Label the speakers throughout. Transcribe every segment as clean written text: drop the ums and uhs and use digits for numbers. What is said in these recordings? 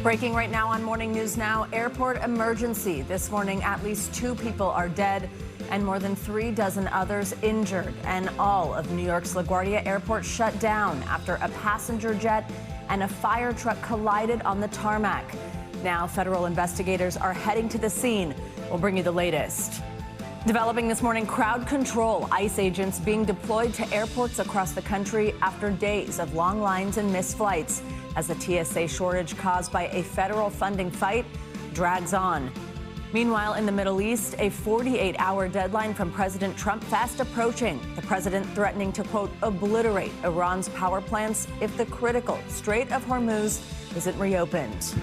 Speaker 1: Breaking right now on Morning News Now, airport emergency. This morning, at least 2 people are dead and more than 3 dozen others injured. And all of New York's LaGuardia Airport shut down after a passenger jet and a fire truck collided on the tarmac. Now, federal investigators are heading to the scene. We'll bring you the latest. Developing this morning, crowd control. ICE agents being deployed to airports across the country after days of long lines and missed flights, as the TSA shortage caused by a federal funding fight drags on. Meanwhile, in the Middle East, a 48-hour deadline from President Trump fast approaching. The president threatening to, quote, obliterate Iran's power plants if the critical Strait of Hormuz isn't reopened.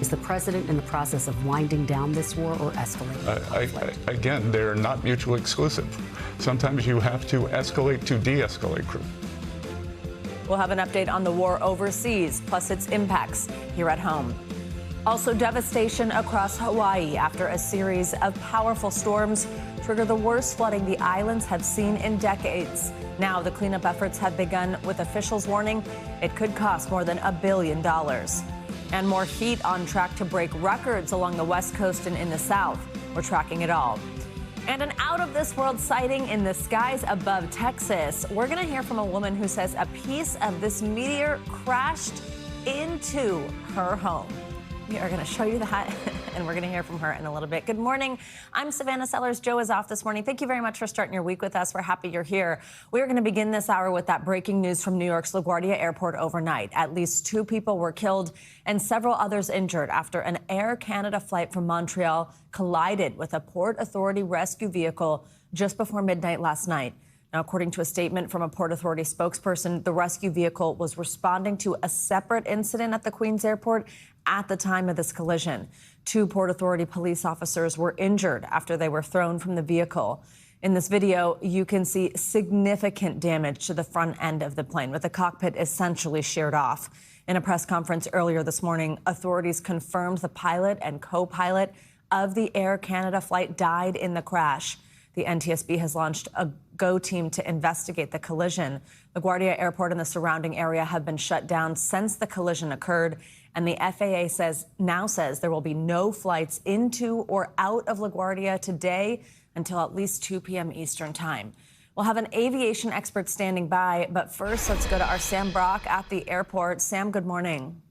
Speaker 2: Is the president in the process of winding down this war or escalating the conflict?
Speaker 3: Again, they're not mutually exclusive. Sometimes you have to escalate to de-escalate.
Speaker 1: We'll have an update on the war overseas, plus its impacts here at home. Also, devastation across Hawaii after a series of powerful storms triggered the worst flooding the islands have seen in decades. Now, the cleanup efforts have begun, with officials warning it could cost more than $1 billion. And more heat on track to break records along the West Coast and in the South. We're tracking it all. And an out-of-this-world sighting in the skies above Texas. We're going to hear from a woman who says a piece of this meteor crashed into her home. We are going to show you that, and we're going to hear from her in a little bit. Good morning. I'm Savannah Sellers. Joe is off this morning. Thank you very much for starting your week with us. We're happy you're here. We are going to begin this hour with that breaking news from New York's LaGuardia Airport overnight. At least 2 people were killed and several others injured after an Air Canada flight from Montreal collided with a Port Authority rescue vehicle just before midnight last night. Now, according to a statement from a Port Authority spokesperson, the rescue vehicle was responding to a separate incident at the Queens Airport at the time of this collision. 2 Port Authority police officers were injured after they were thrown from the vehicle. In this video, you can see significant damage to the front end of the plane, with the cockpit essentially sheared off. In a press conference earlier this morning, authorities confirmed the pilot and co-pilot of the Air Canada flight died in the crash. The NTSB has launched a GO team to investigate the collision. LaGuardia Airport and the surrounding area have been shut down since the collision occurred, and the FAA now says there will be no flights into or out of LaGuardia today until at least 2 p.m. Eastern time. We'll have an aviation expert standing by, but first, let's go to our Sam Brock at the airport. Sam, good morning.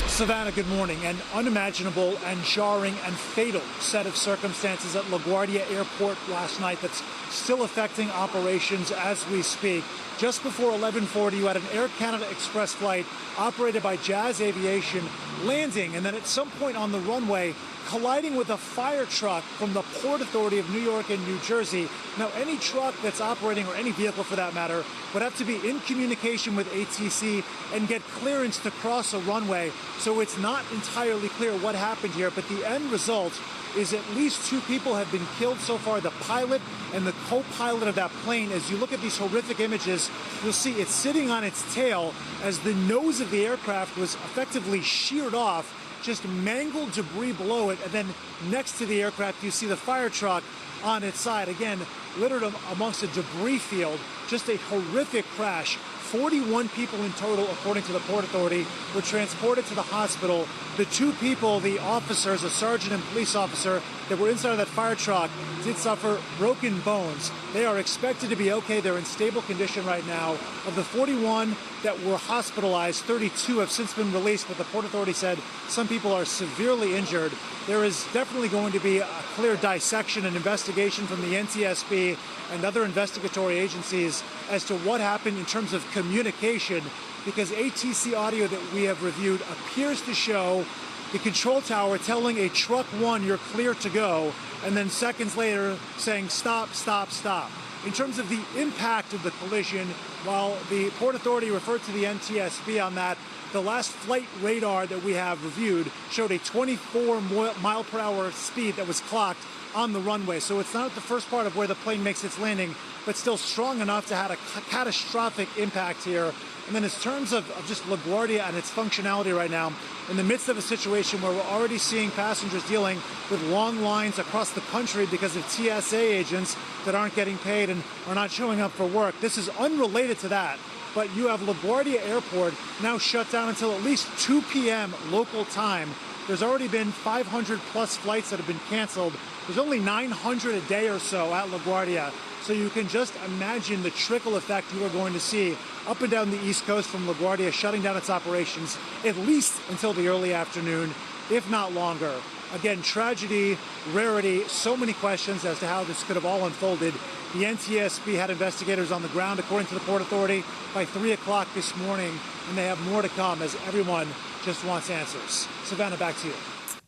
Speaker 4: Savannah, good morning. An unimaginable and jarring and fatal set of circumstances at LaGuardia Airport last night that's still affecting operations as we speak. Just before 11:40, you had an Air Canada Express flight operated by Jazz Aviation landing, and then at some point on the runway, colliding with a fire truck from the Port Authority of New York and New Jersey. Now, any truck that's operating, or any vehicle for that matter, would have to be in communication with ATC and get clearance to cross a runway. So it's not entirely clear what happened here, but the end result is at least 2 people have been killed so far, the pilot and the co-pilot of that plane. As you look at these horrific images, you'll see it's sitting on its tail as the nose of the aircraft was effectively sheared off, just mangled debris below it, and then next to the aircraft you see the fire truck on its side, again littered amongst a debris field. Just a horrific crash. 41 people in total, according to the Port Authority, were transported to the hospital. The 2 people, the officers, a sergeant and police officer, that were inside of that fire truck did suffer broken bones. They are expected to be okay. They're in stable condition right now. Of the 41 that were hospitalized, 32 have since been released, but the Port Authority said some people are severely injured. There is definitely going to be a clear dissection and investigation from the NTSB and other investigatory agencies as to what happened in terms of communication, because ATC audio that we have reviewed appears to show the control tower telling a truck 1, you're clear to go, and then seconds later saying stop, stop, stop. In terms of the impact of the collision, while the Port Authority referred to the NTSB on that, the last flight radar that we have reviewed showed a 24-mile-per-hour speed that was clocked on the runway. So it's not at the first part of where the plane makes its landing, but still strong enough to have a catastrophic impact here. And then in terms of just LaGuardia and its functionality right now, in the midst of a situation where we're already seeing passengers dealing with long lines across the country because of TSA agents that aren't getting paid and are not showing up for work. This is unrelated to that. but you have LaGuardia Airport now shut down until at least 2 p.m. local time. There's already been 500 plus flights that have been canceled. There's only 900 a day or so at LaGuardia. So you can just imagine the trickle effect you are going to see up and down the East Coast from LaGuardia shutting down its operations at least until the early afternoon, if not longer. Again, tragedy, rarity, so many questions as to how this could have all unfolded. The NTSB had investigators on the ground, according to the Port Authority, by 3 o'clock this morning, and they have more to come as everyone just wants answers. Savannah, back to you.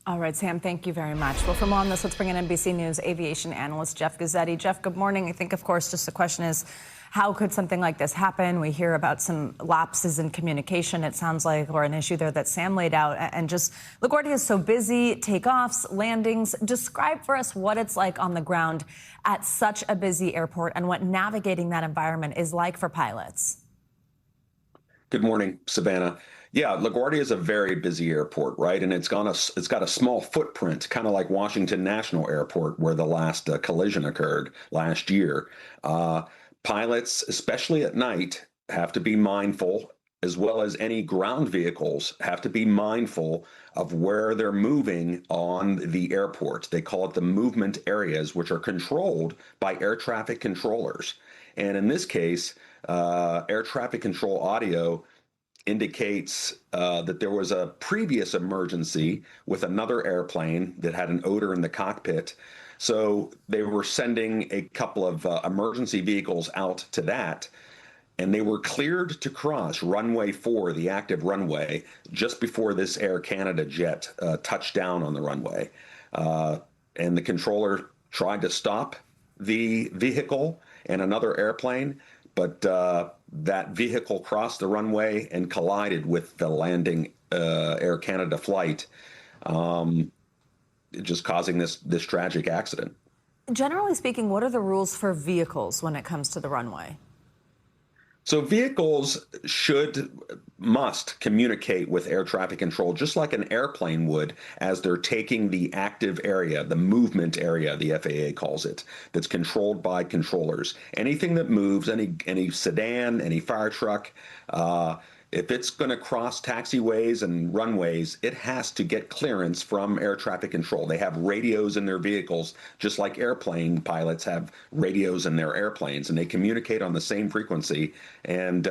Speaker 1: All right, Sam, thank you very much. Well, from on this, let's bring in NBC News aviation analyst Jeff Gazzetti. Jeff, good morning. I think, of course, just the question is, how could something like this happen? We hear about some lapses in communication, it sounds like, or an issue there that Sam laid out. And just LaGuardia is so busy, takeoffs, landings. Describe for us what it's like on the ground at such a busy airport and what navigating that environment is like for pilots.
Speaker 5: Good morning, Savannah. Yeah, LaGuardia is a very busy airport, right? And it's got a small footprint, kind of like Washington National Airport, where the last collision occurred last year. Pilots, especially at night, have to be mindful, as well as any ground vehicles have to be mindful of where they're moving on the airport. They call it the movement areas, which are controlled by air traffic controllers. And in this case, air traffic control audio indicates that there was a previous emergency with another airplane that had an odor in the cockpit. So they were sending a couple of emergency vehicles out to that, and they were cleared to cross runway 4, the active runway, just before this Air Canada jet touched down on the runway. And the controller tried to stop the vehicle and another airplane, but that vehicle crossed the runway and collided with the landing Air Canada flight, just causing this tragic accident.
Speaker 1: Generally speaking, what are the rules for vehicles when it comes to the runway?
Speaker 5: So vehicles must communicate with air traffic control, just like an airplane would, as they're taking the active area, the movement area, the FAA calls it, that's controlled by controllers. Anything that moves, any sedan, any fire truck, if it's going to cross taxiways and runways, it has to get clearance from air traffic control. They have radios in their vehicles, just like airplane pilots have radios in their airplanes, and they communicate on the same frequency. And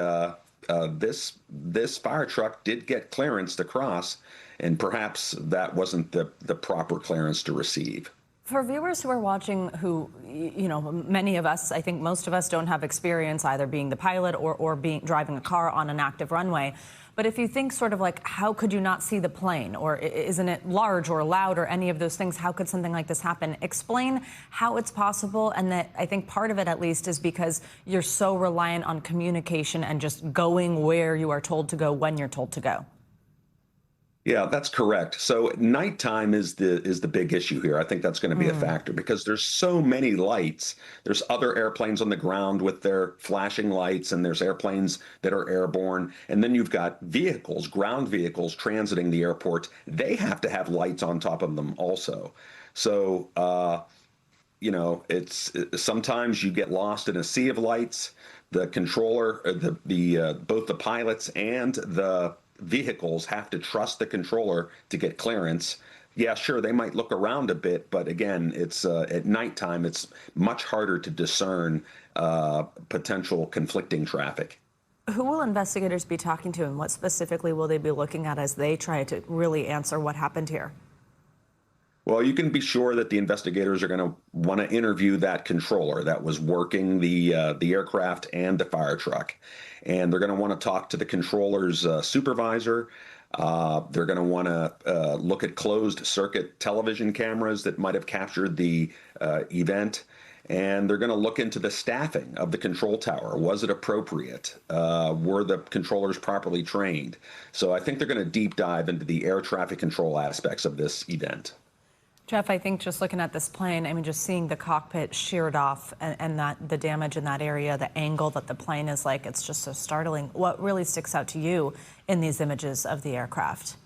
Speaker 5: this fire truck did get clearance to cross, and perhaps that wasn't the proper clearance to receive.
Speaker 1: For viewers who are watching who, many of us, I think most of us don't have experience either being the pilot or driving a car on an active runway. But if you think sort of like, how could you not see the plane? Or isn't it large or loud or any of those things? How could something like this happen? Explain how it's possible. And that I think part of it, at least, is because you're so reliant on communication and just going where you are told to go when you're told to go.
Speaker 5: Yeah, that's correct. So nighttime is the big issue here. I think that's going to be a factor because there's so many lights. There's other airplanes on the ground with their flashing lights, and there's airplanes that are airborne. And then you've got vehicles, ground vehicles transiting the airport. They have to have lights on top of them also. So, it's sometimes you get lost in a sea of lights. The controller, both the pilots and the vehicles have to trust the controller to get clearance. Yeah, sure, they might look around a bit, but again, it's at nighttime, it's much harder to discern potential conflicting traffic.
Speaker 1: Who will investigators be talking to, and what specifically will they be looking at as they try to really answer what happened here?
Speaker 5: Well, you can be sure that the investigators are going to want to interview that controller that was working the aircraft and the fire truck. And they're going to want to talk to the controller's supervisor. They're going to want to look at closed circuit television cameras that might have captured the event. And they're going to look into the staffing of the control tower. Was it appropriate? Were the controllers properly trained? So I think they're going to deep dive into the air traffic control aspects of this event.
Speaker 1: Jeff, I think just looking at this plane, I mean, just seeing the cockpit sheared off and that the damage in that area, the angle that the plane is like, it's just so startling. What really sticks out to you in these images of the aircraft?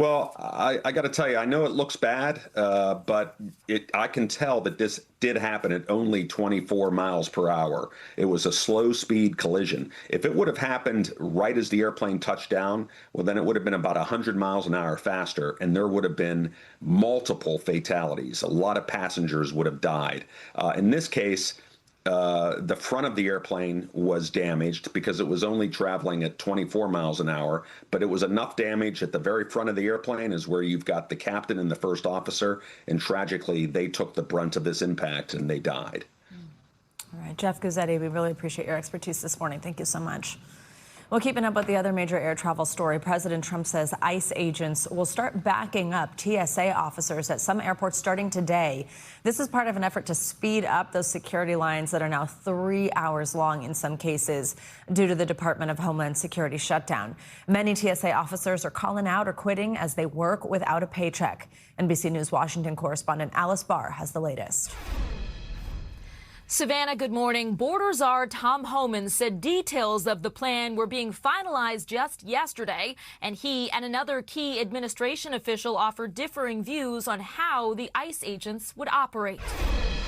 Speaker 5: Well, I got to tell you, I know it looks bad, but I can tell that this did happen at only 24 miles per hour. It was a slow speed collision. If it would have happened right as the airplane touched down, well, then it would have been about 100 miles an hour faster, and there would have been multiple fatalities. A lot of passengers would have died. In this case, the front of the airplane was damaged because it was only traveling at 24 miles an hour, but it was enough damage at the very front of the airplane is where you've got the captain and the first officer, and tragically, they took the brunt of this impact and they died.
Speaker 1: All right, Jeff Guzzetti, we really appreciate your expertise this morning. Thank you so much. Well, keeping up with the other major air travel story, President Trump says ICE agents will start backing up TSA officers at some airports starting today. This is part of an effort to speed up those security lines that are now 3 hours long in some cases due to the Department of Homeland Security shutdown. Many TSA officers are calling out or quitting as they work without a paycheck. NBC News Washington correspondent Alice Barr has the latest.
Speaker 6: Savannah, good morning. Border Czar Tom Homan said details of the plan were being finalized just yesterday, and he and another key administration official offered differing views on how the ICE agents would operate.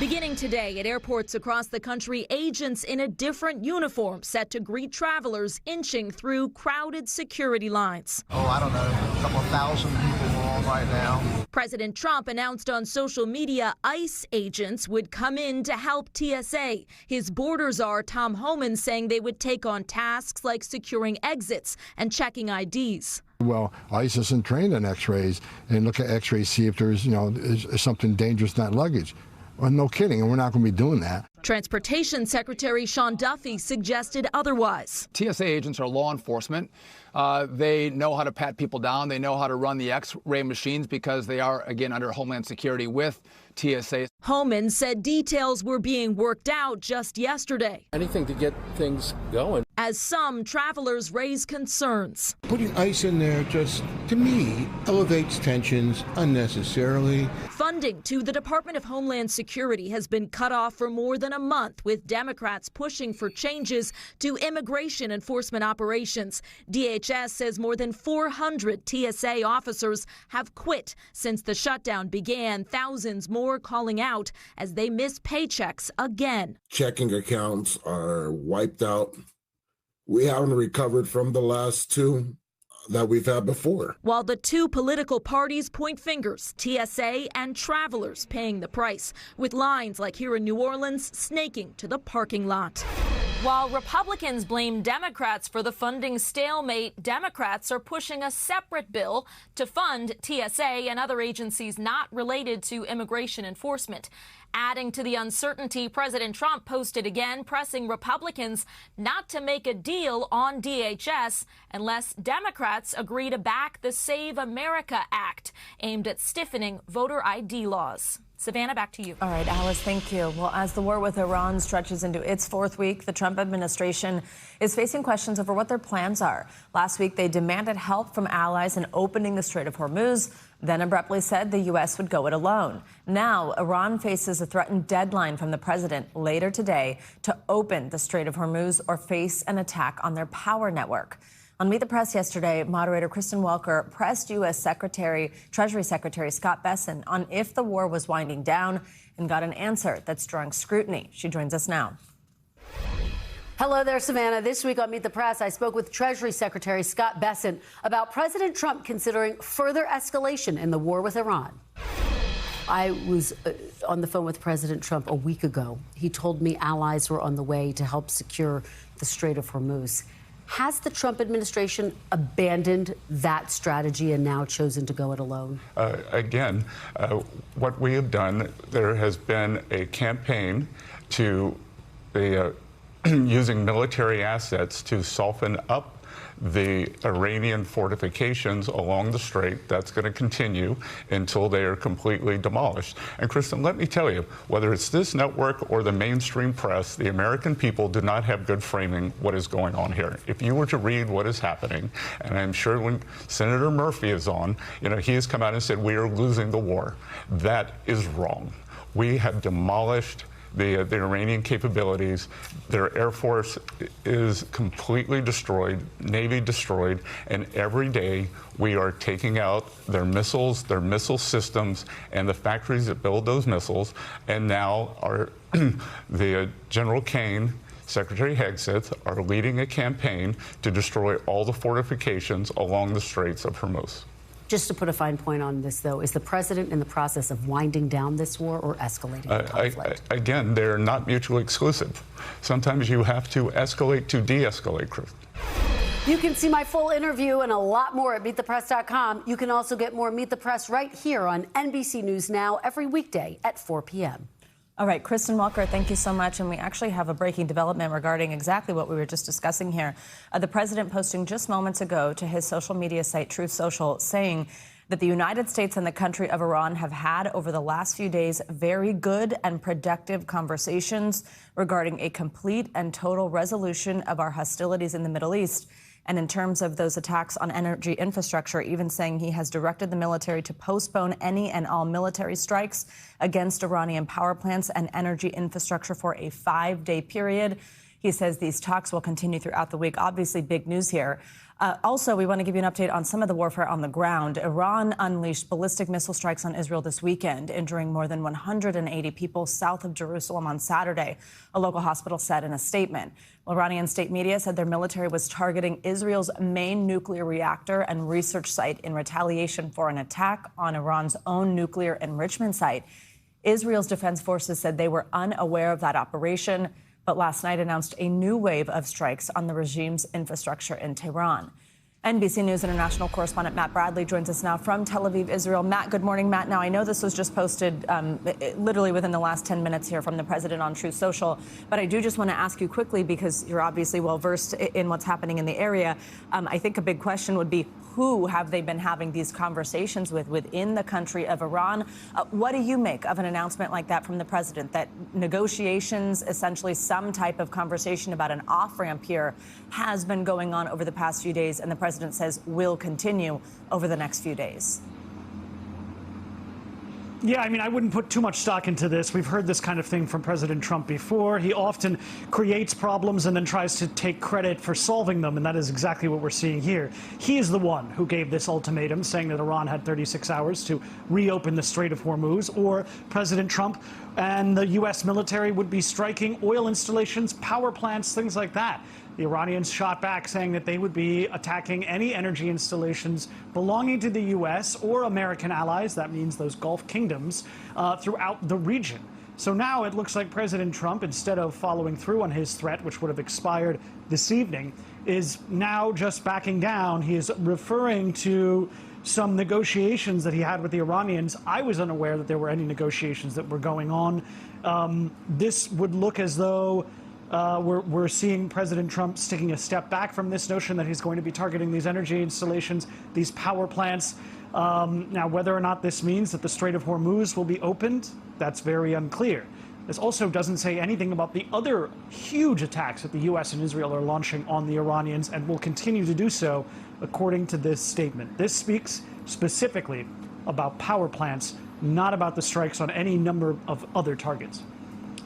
Speaker 6: Beginning today at airports across the country, agents in a different uniform set to greet travelers inching through crowded security lines.
Speaker 7: I don't know, a couple of thousand people long right now.
Speaker 6: President Trump announced on social media ICE agents would come in to help TSA. His border czar, Tom Homan, saying they would take on tasks like securing exits and checking IDs.
Speaker 8: Well, ICE isn't trained on x-rays and look at x-rays, see if there's, is something dangerous in that luggage. Well, no kidding, and we're not going to be doing that.
Speaker 6: Transportation Secretary Sean Duffy suggested otherwise.
Speaker 9: TSA agents are law enforcement. They know how to pat people down. They know how to run the X-ray machines because they are, again, under Homeland Security with TSA.
Speaker 6: Homan said details were being worked out just yesterday.
Speaker 10: Anything to get things going.
Speaker 6: As some travelers raise concerns.
Speaker 11: Putting ICE in there just, to me, elevates tensions unnecessarily.
Speaker 6: Funding to the Department of Homeland Security has been cut off for more than a month, with Democrats pushing for changes to immigration enforcement operations. DHS says more than 400 TSA officers have quit since the shutdown began. Thousands more calling out as they miss paychecks again.
Speaker 11: Checking accounts are wiped out. We haven't recovered from the last two that we've had before.
Speaker 6: While the two political parties point fingers, TSA and travelers paying the price, with lines like here in New Orleans snaking to the parking lot. While Republicans blame Democrats for the funding stalemate, Democrats are pushing a separate bill to fund TSA and other agencies not related to immigration enforcement. Adding to the uncertainty, President Trump posted again, pressing Republicans not to make a deal on DHS unless Democrats agree to back the Save America Act, aimed at stiffening voter ID laws. Savannah, back to you.
Speaker 1: All right, Alice, thank you. Well, as the war with Iran stretches into its fourth week, the Trump administration is facing questions over what their plans are. Last week, they demanded help from allies in opening the Strait of Hormuz, then abruptly said the U.S. would go it alone. Now, Iran faces a threatened deadline from the president later today to open the Strait of Hormuz or face an attack on their power network. On Meet the Press yesterday, moderator Kristen Welker pressed U.S. Treasury Secretary Scott Bessent on if the war was winding down and got an answer that's drawing scrutiny. She joins us now.
Speaker 2: Hello there, Savannah. This week on Meet the Press, I spoke with Treasury Secretary Scott Bessent about President Trump considering further escalation in the war with Iran. I was on the phone with President Trump a week ago. He told me allies were on the way to help secure the Strait of Hormuz. Has the Trump administration abandoned that strategy and now chosen to go it alone?
Speaker 3: Again, what we have done, there has been a campaign to using military assets to soften up the Iranian fortifications along the strait. That's going to continue until they are completely demolished. And Kristen, let me tell you, whether it's this network or the mainstream press, the American people do not have good framing what is going on here. If you were to read what is happening, and I'm sure when Senator Murphy is on, he has come out and said we are losing the war. That is wrong. We have demolished the Iranian capabilities. Their Air Force is completely destroyed, Navy destroyed, and every day we are taking out their missiles, their missile systems, and the factories that build those missiles. And now the General Kane, Secretary Hegseth are leading a campaign to destroy all the fortifications along the Straits of Hormuz.
Speaker 2: Just to put a fine point on this, though, is the president in the process of winding down this war or escalating the conflict?
Speaker 3: Again, they're not mutually exclusive. Sometimes you have to escalate to de-escalate, Chris.
Speaker 2: You can see my full interview and a lot more at MeetThePress.com. You can also get more Meet the Press right here on NBC News Now every weekday at 4 p.m.
Speaker 1: All right, Kristen Walker, thank you so much. And we actually have a breaking development regarding exactly what we were just discussing here. The president posting just moments ago to his social media site, Truth Social, saying that the United States and the country of Iran have had over the last few days very good and productive conversations regarding a complete and total resolution of our hostilities in the Middle East. And in terms of those attacks on energy infrastructure, even saying he has directed the military to postpone any and all military strikes against Iranian power plants and energy infrastructure for a 5-day period. He says these talks will continue throughout the week. Obviously, big news here. Also, we want to give you an update on some of the warfare on the ground. Iran unleashed ballistic missile strikes on Israel this weekend, injuring more than 180 people south of Jerusalem on Saturday, a local hospital said in a statement. Iranian state media said their military was targeting Israel's main nuclear reactor and research site in retaliation for an attack on Iran's own nuclear enrichment site. Israel's defense forces said they were unaware of that operation, but last night announced a new wave of strikes on the regime's infrastructure in Tehran. NBC News International correspondent Matt Bradley joins us now from Tel Aviv, Israel. Matt, good morning. Matt, now I know this was just posted literally within the last 10 minutes here from the president on Truth Social, but I do just want to ask you quickly, because you're obviously well versed in what's happening in the area. I think a big question would be, who have they been having these conversations with within the country of Iran? What do you make of an announcement like that from the president, that negotiations, essentially some type of conversation about an off-ramp here, has been going on over the past few days, and the president says will continue over the next few days?
Speaker 4: Yeah, I mean, I wouldn't put too much stock into this. We've heard this kind of thing from President Trump before. He often creates problems and then tries to take credit for solving them, and that is exactly what we're seeing here. He is the one who gave this ultimatum, saying that Iran had 36 hours to reopen the Strait of Hormuz, or President Trump and the U.S. military would be striking oil installations, power plants, things like that. The Iranians shot back, saying that they would be attacking any energy installations belonging to the U.S. or American allies, that means those Gulf kingdoms, throughout the region. So now it looks like President Trump, instead of following through on his threat, which would have expired this evening, is now just backing down. He is referring to some negotiations that he had with the Iranians. I was unaware that there were any negotiations that were going on. This would look as though we're seeing President Trump taking a step back from this notion that he's going to be targeting these energy installations, these power plants. Now, whether or not this means that the Strait of Hormuz will be opened, that's very unclear. This also doesn't say anything about the other huge attacks that the U.S. and Israel are launching on the Iranians and will continue to do so, according to this statement. This speaks specifically about power plants, not about the strikes on any number of other targets.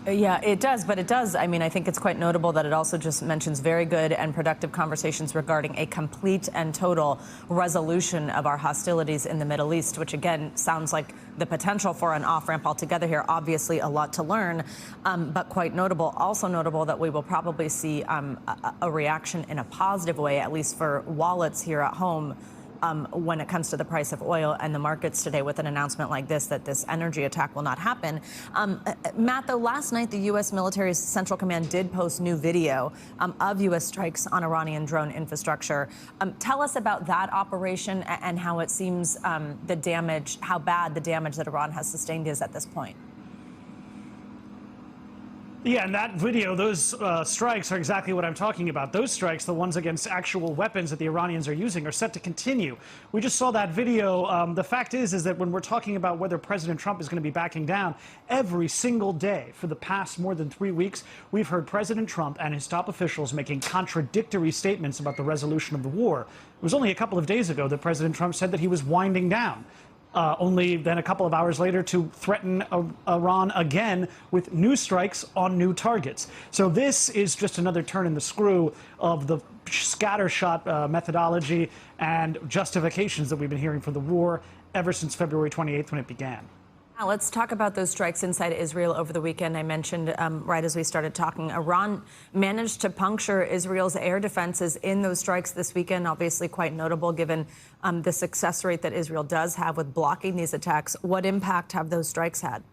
Speaker 1: Yeah, it does. But it does. I mean, I think it's quite notable that it also just mentions very good and productive conversations regarding a complete and total resolution of our hostilities in the Middle East, which, again, sounds like the potential for an off-ramp altogether here. Obviously, a lot to learn, but quite notable. Also notable that we will probably see a reaction in a positive way, at least for wallets here at home, when it comes to the price of oil and the markets today, with an announcement like this, that this energy attack will not happen. Matt, though, last night the U.S. military's Central Command did post new video of U.S. strikes on Iranian drone infrastructure. Tell us about that operation and how it seems the damage, how bad the damage that Iran has sustained is at this point.
Speaker 4: Yeah, in that video, those strikes are exactly what I'm talking about. Those strikes, the ones against actual weapons that the Iranians are using, are set to continue. We just saw that video. The fact is that when we're talking about whether President Trump is going to be backing down, every single day for the past more than 3 weeks, we've heard President Trump and his top officials making contradictory statements about the resolution of the war. It was only a couple of days ago that President Trump said that he was winding down only then a couple of hours later to threaten Iran again with new strikes on new targets. So this is just another turn in the screw of the scattershot methodology and justifications that we've been hearing for the war ever since February 28th when it began.
Speaker 1: Now, let's talk about those strikes inside Israel over the weekend. I mentioned right as we started talking, Iran managed to puncture Israel's air defenses in those strikes this weekend, obviously quite notable given the success rate that Israel does have with blocking these attacks. What impact have those strikes had?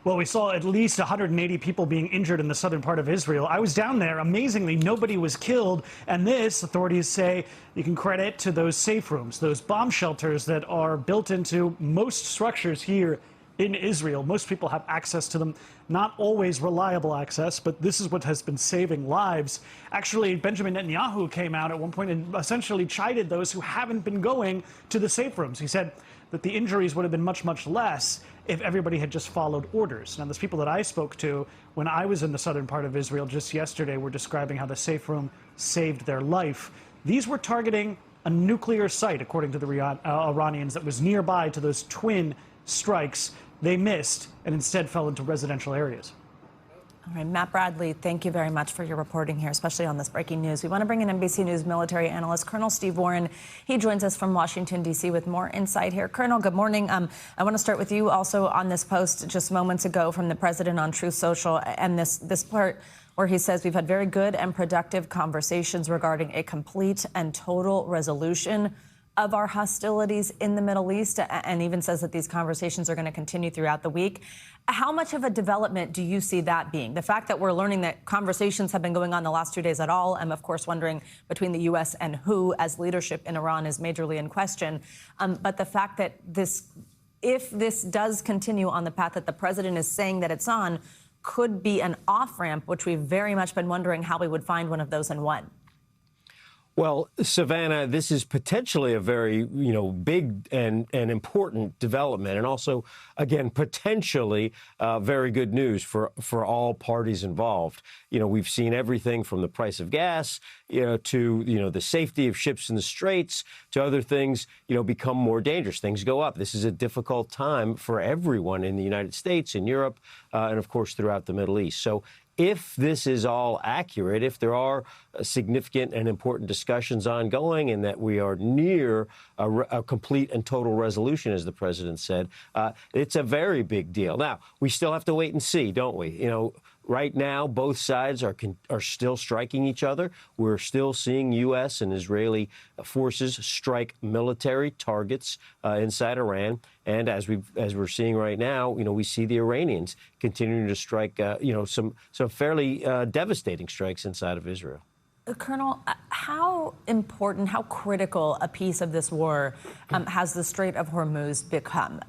Speaker 4: Well, we saw at least 180 people being injured in the southern part of Israel. I was down there. Amazingly, nobody was killed. And this, authorities say, you can credit to those safe rooms, those bomb shelters that are built into most structures here in Israel. Most people have access to them. Not always reliable access, but this is what has been saving lives. Actually, Benjamin Netanyahu came out at one point and essentially chided those who haven't been going to the safe rooms. He said that the injuries would have been much, much less if everybody had just followed orders. Now, those people that I spoke to when I was in the southern part of Israel just yesterday were describing how the safe room saved their life. These were targeting a nuclear site, according to the Iranians, that was nearby to those twin strikes. They missed and instead fell into residential areas.
Speaker 1: All right, Matt Bradley, thank you very much for your reporting here, especially on this breaking news. We want to bring in NBC News military analyst Colonel Steve Warren. He joins us from Washington, D.C. with more insight here. Colonel, good morning. I want to start with you also on this post just moments ago from the president on Truth Social and this part where he says we've had very good and productive conversations regarding a complete and total resolution of our hostilities in the Middle East, and even says that these conversations are going to continue throughout the week. How much of a development do you see that being? The fact that we're learning that conversations have been going on the last 2 days at all, I'm of course wondering between the U.S. and who, as leadership in Iran is majorly in question. But the fact that if this does continue on the path that the president is saying that it's on, could be an off-ramp, which we've very much been wondering how we would find one of those and when.
Speaker 12: Well, Savannah, this is potentially a very, big and important development, and also, again, potentially very good news for all parties involved. We've seen everything from the price of gas, to the safety of ships in the straits, to other things, become more dangerous. Things go up. This is a difficult time for everyone in the United States, in Europe, and of course throughout the Middle East. So if this is all accurate, if there are significant and important discussions ongoing and that we are near a complete and total resolution, as the president said, it's a very big deal. Now, we still have to wait and see, don't we? Right now, both sides are still striking each other. We're still seeing U.S. and Israeli forces strike military targets inside Iran. And as we're seeing right now, we see the Iranians continuing to strike, some fairly devastating strikes inside of Israel.
Speaker 1: Colonel, how important, how critical a piece of this war has the Strait of Hormuz become?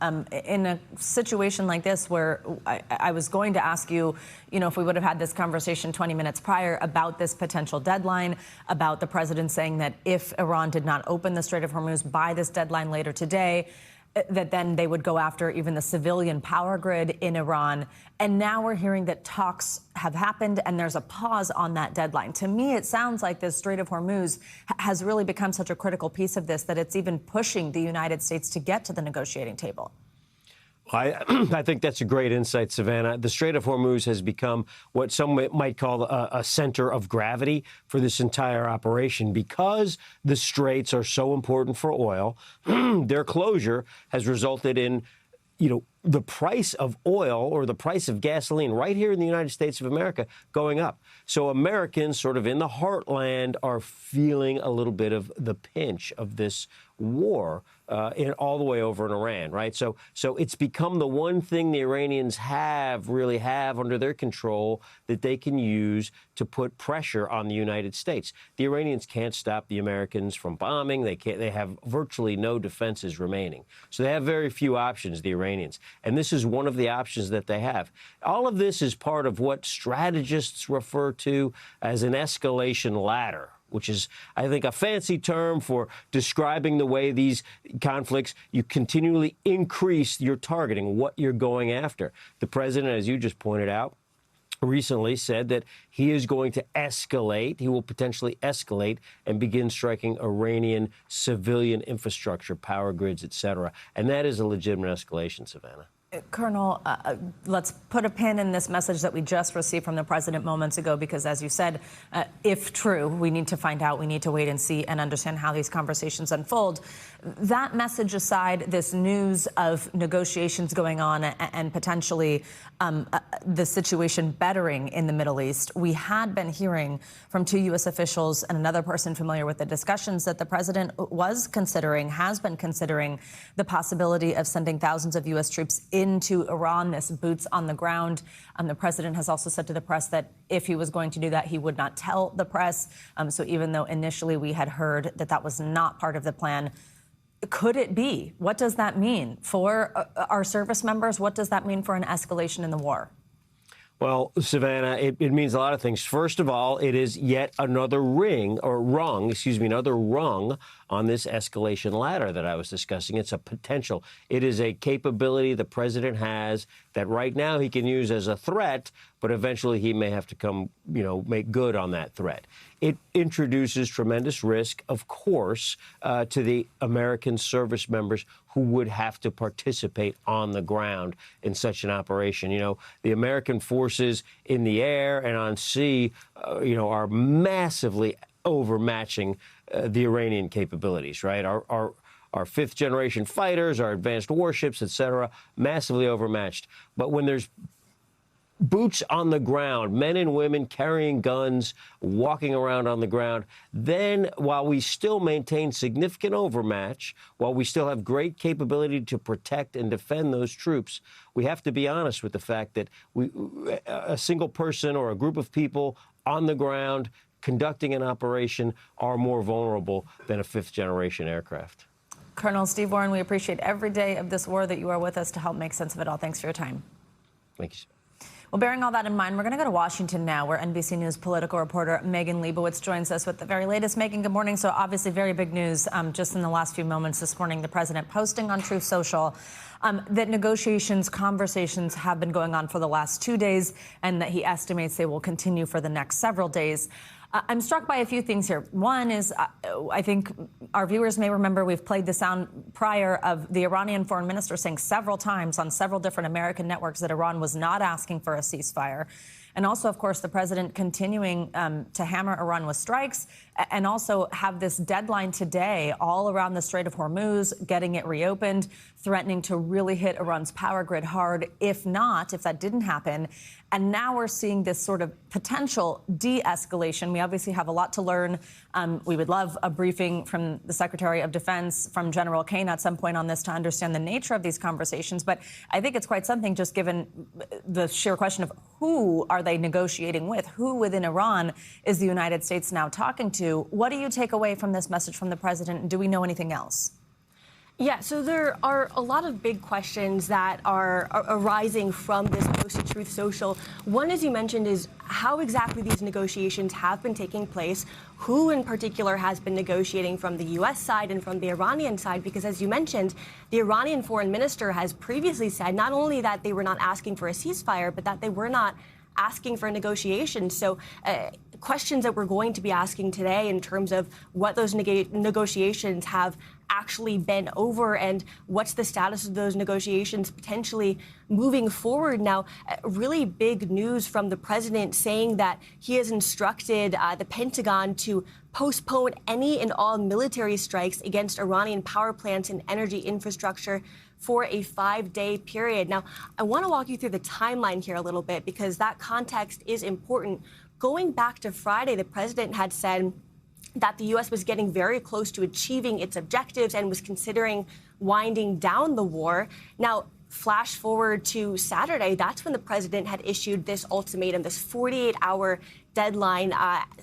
Speaker 1: In a situation like this where I was going to ask you, if we would have had this conversation 20 minutes prior about this potential deadline, about the president saying that if Iran did not open the Strait of Hormuz by this deadline later today, that then they would go after even the civilian power grid in Iran. And now we're hearing that talks have happened and there's a pause on that deadline. To me, it sounds like this Strait of Hormuz has really become such a critical piece of this that it's even pushing the United States to get to the negotiating table.
Speaker 12: I think that's a great insight, Savannah. The Strait of Hormuz has become what some might call a center of gravity for this entire operation because the straits are so important for oil. Their closure has resulted in, the price of oil or the price of gasoline right here in the United States of America going up. So Americans sort of in the heartland are feeling a little bit of the pinch of this war all the way over in Iran, right? So it's become the one thing the Iranians really have under their control that they can use to put pressure on the United States. The Iranians can't stop the Americans from bombing. They have virtually no defenses remaining. So they have very few options, the Iranians. And this is one of the options that they have. All of this is part of what strategists refer to as an escalation ladder, which is, I think, a fancy term for describing the way these conflicts, you continually increase your targeting, what you're going after. The president, as you just pointed out, recently said that he is going to escalate. He will potentially escalate and begin striking Iranian civilian infrastructure, power grids, etc. And that is a legitimate escalation, Savannah.
Speaker 1: Colonel, let's put a pin in this message that we just received from the president moments ago, because, as you said, if true, we need to find out. We need to wait and see and understand how these conversations unfold. That message aside, this news of negotiations going on and potentially the situation bettering in the Middle East, we had been hearing from 2 U.S. officials and another person familiar with the discussions that the president has been considering the possibility of sending thousands of U.S. troops into Iran, this boots on the ground. The president has also said to the press that if he was going to do that, he would not tell the press. So even though initially we had heard that that was not part of the plan, could it be? What does that mean for our service members? What does that mean for an escalation in the war?
Speaker 12: Well, Savannah, it means a lot of things. First of all, it is yet another another rung on this escalation ladder that I was discussing. It's a potential. It is a capability the president has that right now he can use as a threat, but eventually he may have to come, make good on that threat. It introduces tremendous risk, of course, to the American service members who would have to participate on the ground in such an operation. The American forces in the air and on sea, are massively overmatching the Iranian capabilities, right? Our fifth-generation fighters, our advanced warships, et cetera, massively overmatched. But when there's boots on the ground, men and women carrying guns, walking around on the ground, then while we still maintain significant overmatch, while we still have great capability to protect and defend those troops, we have to be honest with the fact that a single person or a group of people on the ground conducting an operation are more vulnerable than a fifth-generation aircraft.
Speaker 1: Colonel Steve Warren, we appreciate every day of this war that you are with us to help make sense of it all. Thanks for your time.
Speaker 12: Thank you.
Speaker 1: Well, bearing all that in mind, we're going to go to Washington now, where NBC News political reporter Megan Leibowitz joins us with the very latest. Megan, good morning. So obviously very big news just in the last few moments this morning. The president posting on Truth Social that conversations have been going on for the last 2 days, and that he estimates they will continue for the next several days. I'm struck by a few things here. One is, I think our viewers may remember we've played the sound prior of the Iranian foreign minister saying several times on several different American networks that Iran was not asking for a ceasefire. And also, of course, the president continuing to hammer Iran with strikes, and also have this deadline today all around the Strait of Hormuz, getting it reopened, threatening to really hit Iran's power grid hard if that didn't happen. And now we're seeing this sort of potential de-escalation. We obviously have a lot to learn. We would love a briefing from the Secretary of Defense, from General Kane at some point on this to understand the nature of these conversations. But I think it's quite something, just given the sheer question of who are they negotiating with? Who within Iran is the United States now talking to? What do you take away from this message from the president? And do we know anything else?
Speaker 13: Yeah, so there are a lot of big questions that are arising from this post to Truth Social. One, as you mentioned, is how exactly these negotiations have been taking place, who in particular has been negotiating from the U.S. side and from the Iranian side, because as you mentioned, the Iranian foreign minister has previously said not only that they were not asking for a ceasefire, but that they were not asking for negotiations. So questions that we're going to be asking today in terms of what those negotiations have actually been over and what's the status of those negotiations potentially moving forward. Now, really big news from the president saying that he has instructed the Pentagon to postpone any and all military strikes against Iranian power plants and energy infrastructure for a 5-day period. Now, I want to walk you through the timeline here a little bit, because that context is important. Going back to Friday, the president had said that the U.S. was getting very close to achieving its objectives and was considering winding down the war. Now, flash forward to Saturday, that's when the president had issued this ultimatum, this 48-hour deadline,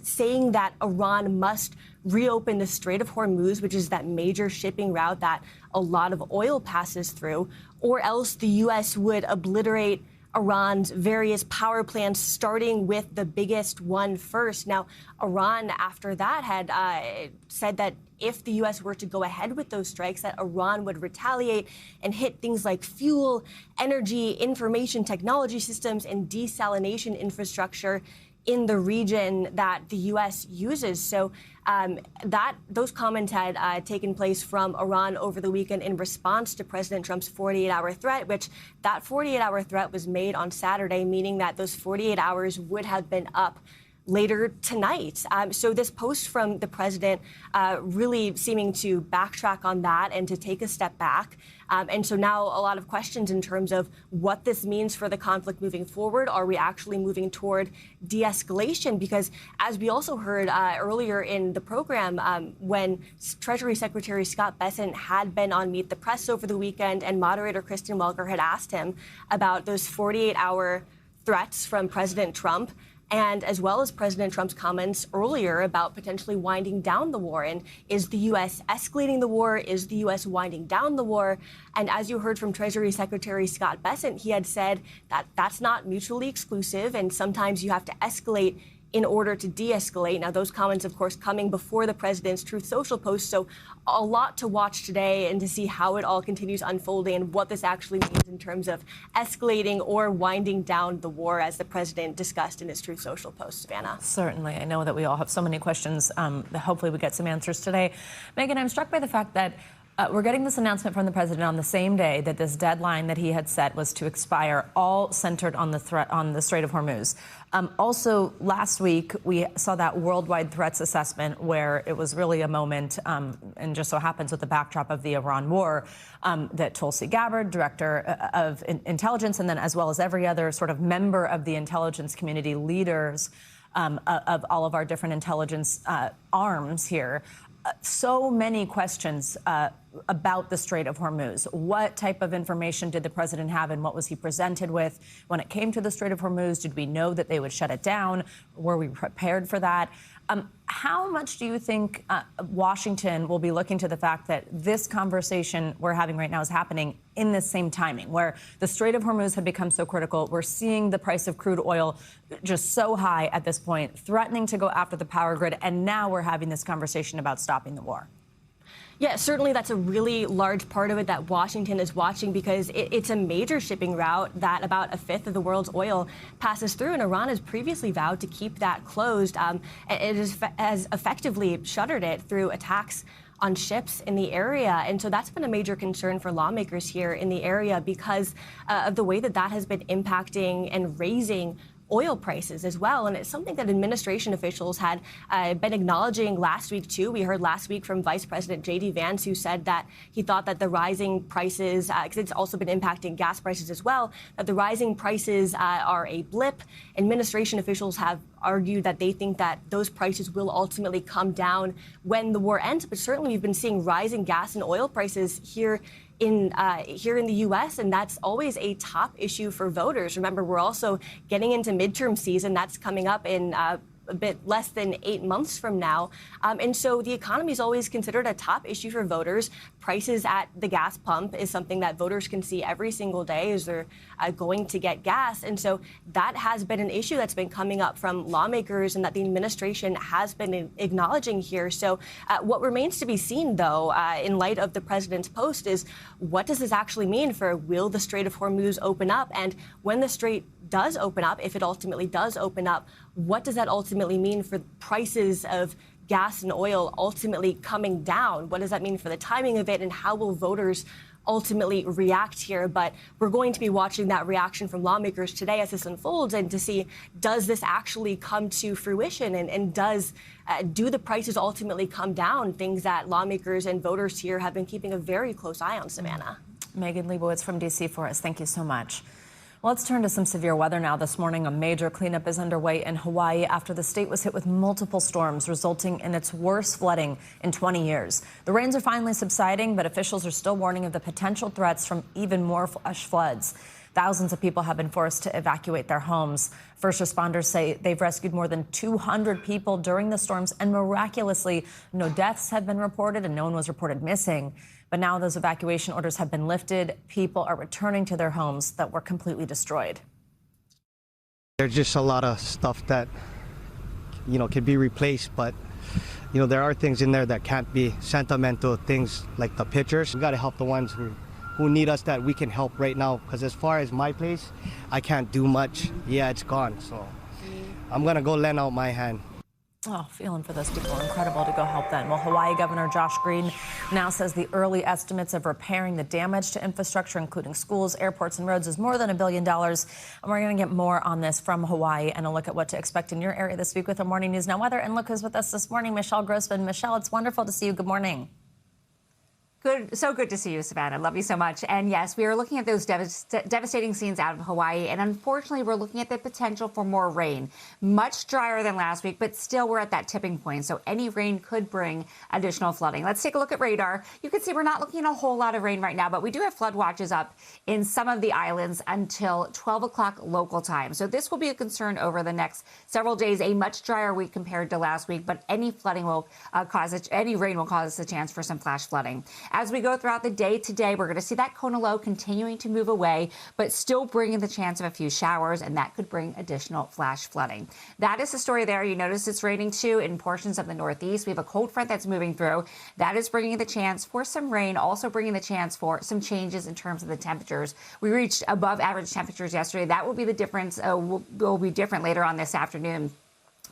Speaker 13: saying that Iran must reopen the Strait of Hormuz, which is that major shipping route that a lot of oil passes through, or else the U.S. would obliterate Iran's various power plants, starting with the biggest one first. Now, Iran, after that, had said that if the U.S. were to go ahead with those strikes, that Iran would retaliate and hit things like fuel, energy, information technology systems, and desalination infrastructure in the region that the U.S. uses. So those comments had taken place from Iran over the weekend in response to President Trump's 48-hour threat, which that 48-hour threat was made on Saturday, meaning that those 48 hours would have been up later tonight. So this post from the president really seeming to backtrack on that and to take a step back. And so now a lot of questions in terms of what this means for the conflict moving forward. Are we actually moving toward de-escalation? Because as we also heard earlier in the program, when Treasury Secretary Scott Bessent had been on Meet the Press over the weekend and moderator Kristen Welker had asked him about those 48-hour threats from President Trump, and as well as President Trump's comments earlier about potentially winding down the war. And is the U.S. escalating the war? Is the U.S. winding down the war? And as you heard from Treasury Secretary Scott Bessent, he had said that that's not mutually exclusive, and sometimes you have to escalate in order to de-escalate. Now, those comments, of course, coming before the president's Truth Social post. So a lot to watch today and to see how it all continues unfolding and what this actually means in terms of escalating or winding down the war, as the president discussed in his Truth Social post. Savannah.
Speaker 1: Certainly. I know that we all have so many questions. Hopefully we get some answers today. Megan, I'm struck by the fact that we're getting this announcement from the president on the same day that this deadline that he had set was to expire, all centered on the threat on the Strait of Hormuz. Also, last week, we saw that worldwide threats assessment where it was really a moment, and just so happens with the backdrop of the Iran war, that Tulsi Gabbard, director of intelligence, and then as well as every other sort of member of the intelligence community, leaders of all of our different intelligence arms here, so many questions about the Strait of Hormuz. What type of information did the president have, and what was he presented with when it came to the Strait of Hormuz? Did we know that they would shut it down? Were we prepared for that? How much do you think Washington will be looking to the fact that this conversation we're having right now is happening in the same timing, where the Strait of Hormuz had become so critical? We're seeing the price of crude oil just so high at this point, threatening to go after the power grid, and now we're having this conversation about stopping the war.
Speaker 13: Yeah, certainly that's a really large part of it that Washington is watching, because it's a major shipping route that about a fifth of the world's oil passes through, and Iran has previously vowed to keep that closed. It has effectively shuttered it through attacks on ships in the area. And so that's been a major concern for lawmakers here in the area because of the way that that has been impacting and raising oil prices as well. And it's something that administration officials had been acknowledging last week, too. We heard last week from Vice President J.D. Vance, who said that he thought that the rising prices, because it's also been impacting gas prices as well, that the rising prices are a blip. Administration officials have argued that they think that those prices will ultimately come down when the war ends. But certainly we've been seeing rising gas and oil prices here in the U.S., and that's always a top issue for voters. Remember, we're also getting into midterm season. That's coming up in a bit less than 8 months from now. And so the economy is always considered a top issue for voters. Prices at the gas pump is something that voters can see every single day as they're going to get gas. And so that has been an issue that's been coming up from lawmakers and that the administration has been acknowledging here. So what remains to be seen, though, in light of the president's post is what does this actually mean for will the Strait of Hormuz open up? And when the Strait does open up, if it ultimately does open up, what does that ultimately mean for prices of gas and oil ultimately coming down? What does that mean for the timing of it, and how will voters ultimately react here? But we're going to be watching that reaction from lawmakers today as this unfolds, and to see, does this actually come to fruition, and do the prices ultimately come down? Things that lawmakers and voters here have been keeping a very close eye on. Savannah.
Speaker 1: Megan Leibowitz from D.C. for us. Thank you so much. Well, let's turn to some severe weather now. This morning, a major cleanup is underway in Hawaii after the state was hit with multiple storms, resulting in its worst flooding in 20 years. The rains are finally subsiding, but officials are still warning of the potential threats from even more flash floods. Thousands of people have been forced to evacuate their homes. First responders say they've rescued more than 200 people during the storms, and miraculously, no deaths have been reported and no one was reported missing. But now those evacuation orders have been lifted. People are returning to their homes that were completely destroyed.
Speaker 14: There's just a lot of stuff that, can be replaced, but, there are things in there that can't be. Sentimental things like the pictures. We got to help the ones who need us that we can help right now, because as far as my place, I can't do much. Yeah, it's gone, so I'm going to go lend out my hand.
Speaker 1: Oh, feeling for those people. Incredible to go help them. Well, Hawaii Governor Josh Green now says the early estimates of repairing the damage to infrastructure, including schools, airports, and roads, is more than $1 billion. And we're going to get more on this from Hawaii and a look at what to expect in your area this week with our Morning News Now weather. And look who's with us this morning, Michelle Grossman. Michelle, it's wonderful to see you. Good morning.
Speaker 15: Good, so good to see you, Savannah. Love you so much. And yes, we are looking at those devastating scenes out of Hawaii. And unfortunately, we're looking at the potential for more rain. Much drier than last week, but still we're at that tipping point. So any rain could bring additional flooding. Let's take a look at radar. You can see we're not looking at a whole lot of rain right now, but we do have flood watches up in some of the islands until 12 o'clock local time. So this will be a concern over the next several days. A much drier week compared to last week, but any flooding will any rain will cause a chance for some flash flooding. As we go throughout the day today, we're going to see that Kona low continuing to move away, but still bringing the chance of a few showers, and that could bring additional flash flooding. That is the story there. You notice it's raining too in portions of the Northeast. We have a cold front that's moving through. That is bringing the chance for some rain, also bringing the chance for some changes in terms of the temperatures. We reached above average temperatures yesterday. That will be the difference, will be different later on this afternoon.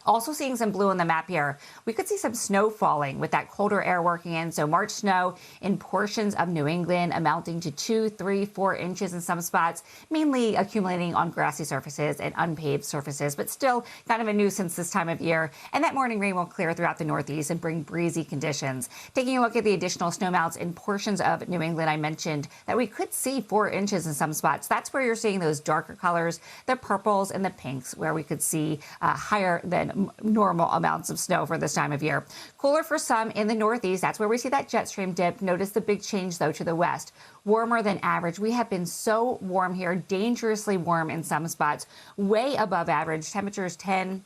Speaker 15: Also seeing some blue on the map here. We could see some snow falling with that colder air working in. So March snow in portions of New England amounting to 2, 3, 4 inches in some spots, mainly accumulating on grassy surfaces and unpaved surfaces, but still kind of a nuisance this time of year. And that morning rain will clear throughout the Northeast and bring breezy conditions. Taking a look at the additional snow amounts in portions of New England, I mentioned that we could see 4 inches in some spots. That's where you're seeing those darker colors, the purples and the pinks, where we could see higher than normal amounts of snow for this time of year. Cooler for some in the Northeast. That's where we see that jet stream dip. Notice the big change, though, to the west. Warmer than average. We have been so warm here, dangerously warm in some spots, way above average. Temperatures 10,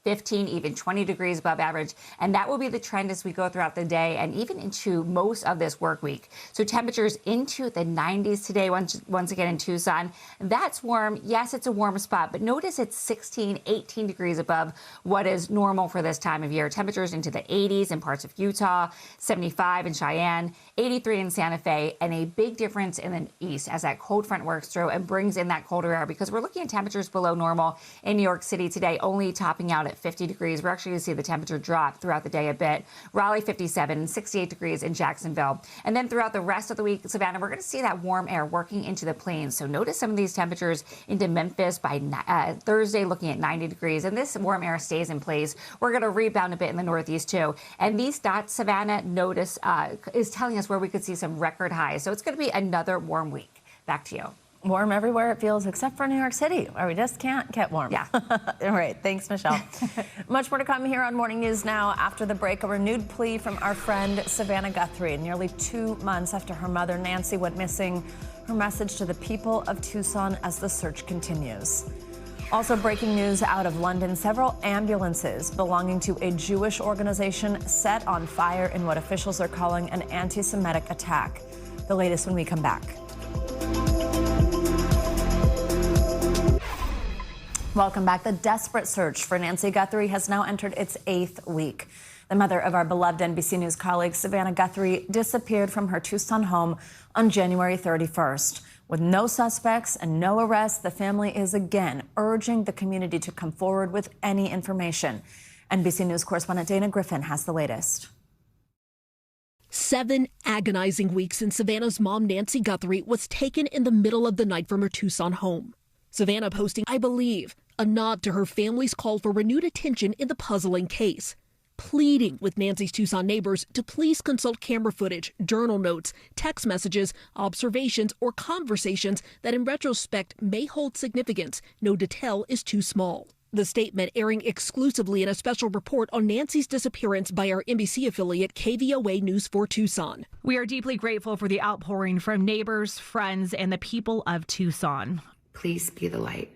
Speaker 15: 15, even 20 degrees above average. And that will be the trend as we go throughout the day and even into most of this work week. So temperatures into the 90s today, once again in Tucson. That's warm. Yes, it's a warm spot, but notice it's 16, 18 degrees above what is normal for this time of year. Temperatures into the 80s in parts of Utah, 75 in Cheyenne, 83 in Santa Fe, and a big difference in the east as that cold front works through and brings in that colder air, because we're looking at temperatures below normal in New York City today, only topping out at 50 degrees. We're actually going to see the temperature drop throughout the day a bit. Raleigh 57, 68 degrees in Jacksonville. And then throughout the rest of the week, Savannah, we're going to see that warm air working into the plains. So notice some of these temperatures into Memphis by Thursday, looking at 90 degrees. And this warm air stays in place. We're going to rebound a bit in the Northeast too. And these dots, Savannah, notice is telling us where we could see some record highs. So it's going to be another warm week. Back to you.
Speaker 1: Warm everywhere it feels, except for New York City, where we just can't get warm.
Speaker 15: Yeah.
Speaker 1: All right. Thanks, Michelle. Much more to come here on Morning News Now. After the break, a renewed plea from our friend Savannah Guthrie. Nearly 2 months after her mother, Nancy, went missing, her message to the people of Tucson as the search continues. Also breaking news out of London, several ambulances belonging to a Jewish organization set on fire in what officials are calling an anti-Semitic attack. The latest when we come back. Welcome back. The desperate search for Nancy Guthrie has now entered its 8th week. The mother of our beloved NBC News colleague, Savannah Guthrie, disappeared from her Tucson home on January 31st. With no suspects and no arrests, the family is again urging the community to come forward with any information. NBC News correspondent Dana Griffin has the latest.
Speaker 16: 7 agonizing weeks since Savannah's mom, Nancy Guthrie, was taken in the middle of the night from her Tucson home. Savannah posting, "I believe," a nod to her family's call for renewed attention in the puzzling case, pleading with Nancy's Tucson neighbors to please consult camera footage, journal notes, text messages, observations, or conversations that in retrospect may hold significance. No detail is too small. The statement airing exclusively in a special report on Nancy's disappearance by our NBC affiliate KVOA News 4 Tucson.
Speaker 17: "We are deeply grateful for the outpouring from neighbors, friends, and the people of Tucson. Please be the light."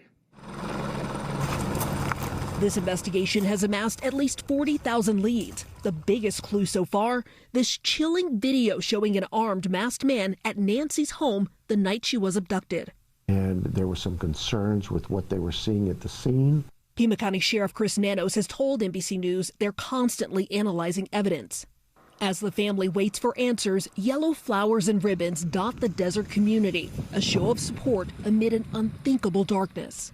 Speaker 16: This investigation has amassed at least 40,000 leads. The biggest clue so far, this chilling video showing an armed, masked man at Nancy's home the night she was abducted.
Speaker 18: And there were some concerns with what they were seeing at the scene.
Speaker 16: Pima County Sheriff Chris Nanos has told NBC News they're constantly analyzing evidence. As the family waits for answers, yellow flowers and ribbons dot the desert community, a show of support amid an unthinkable darkness.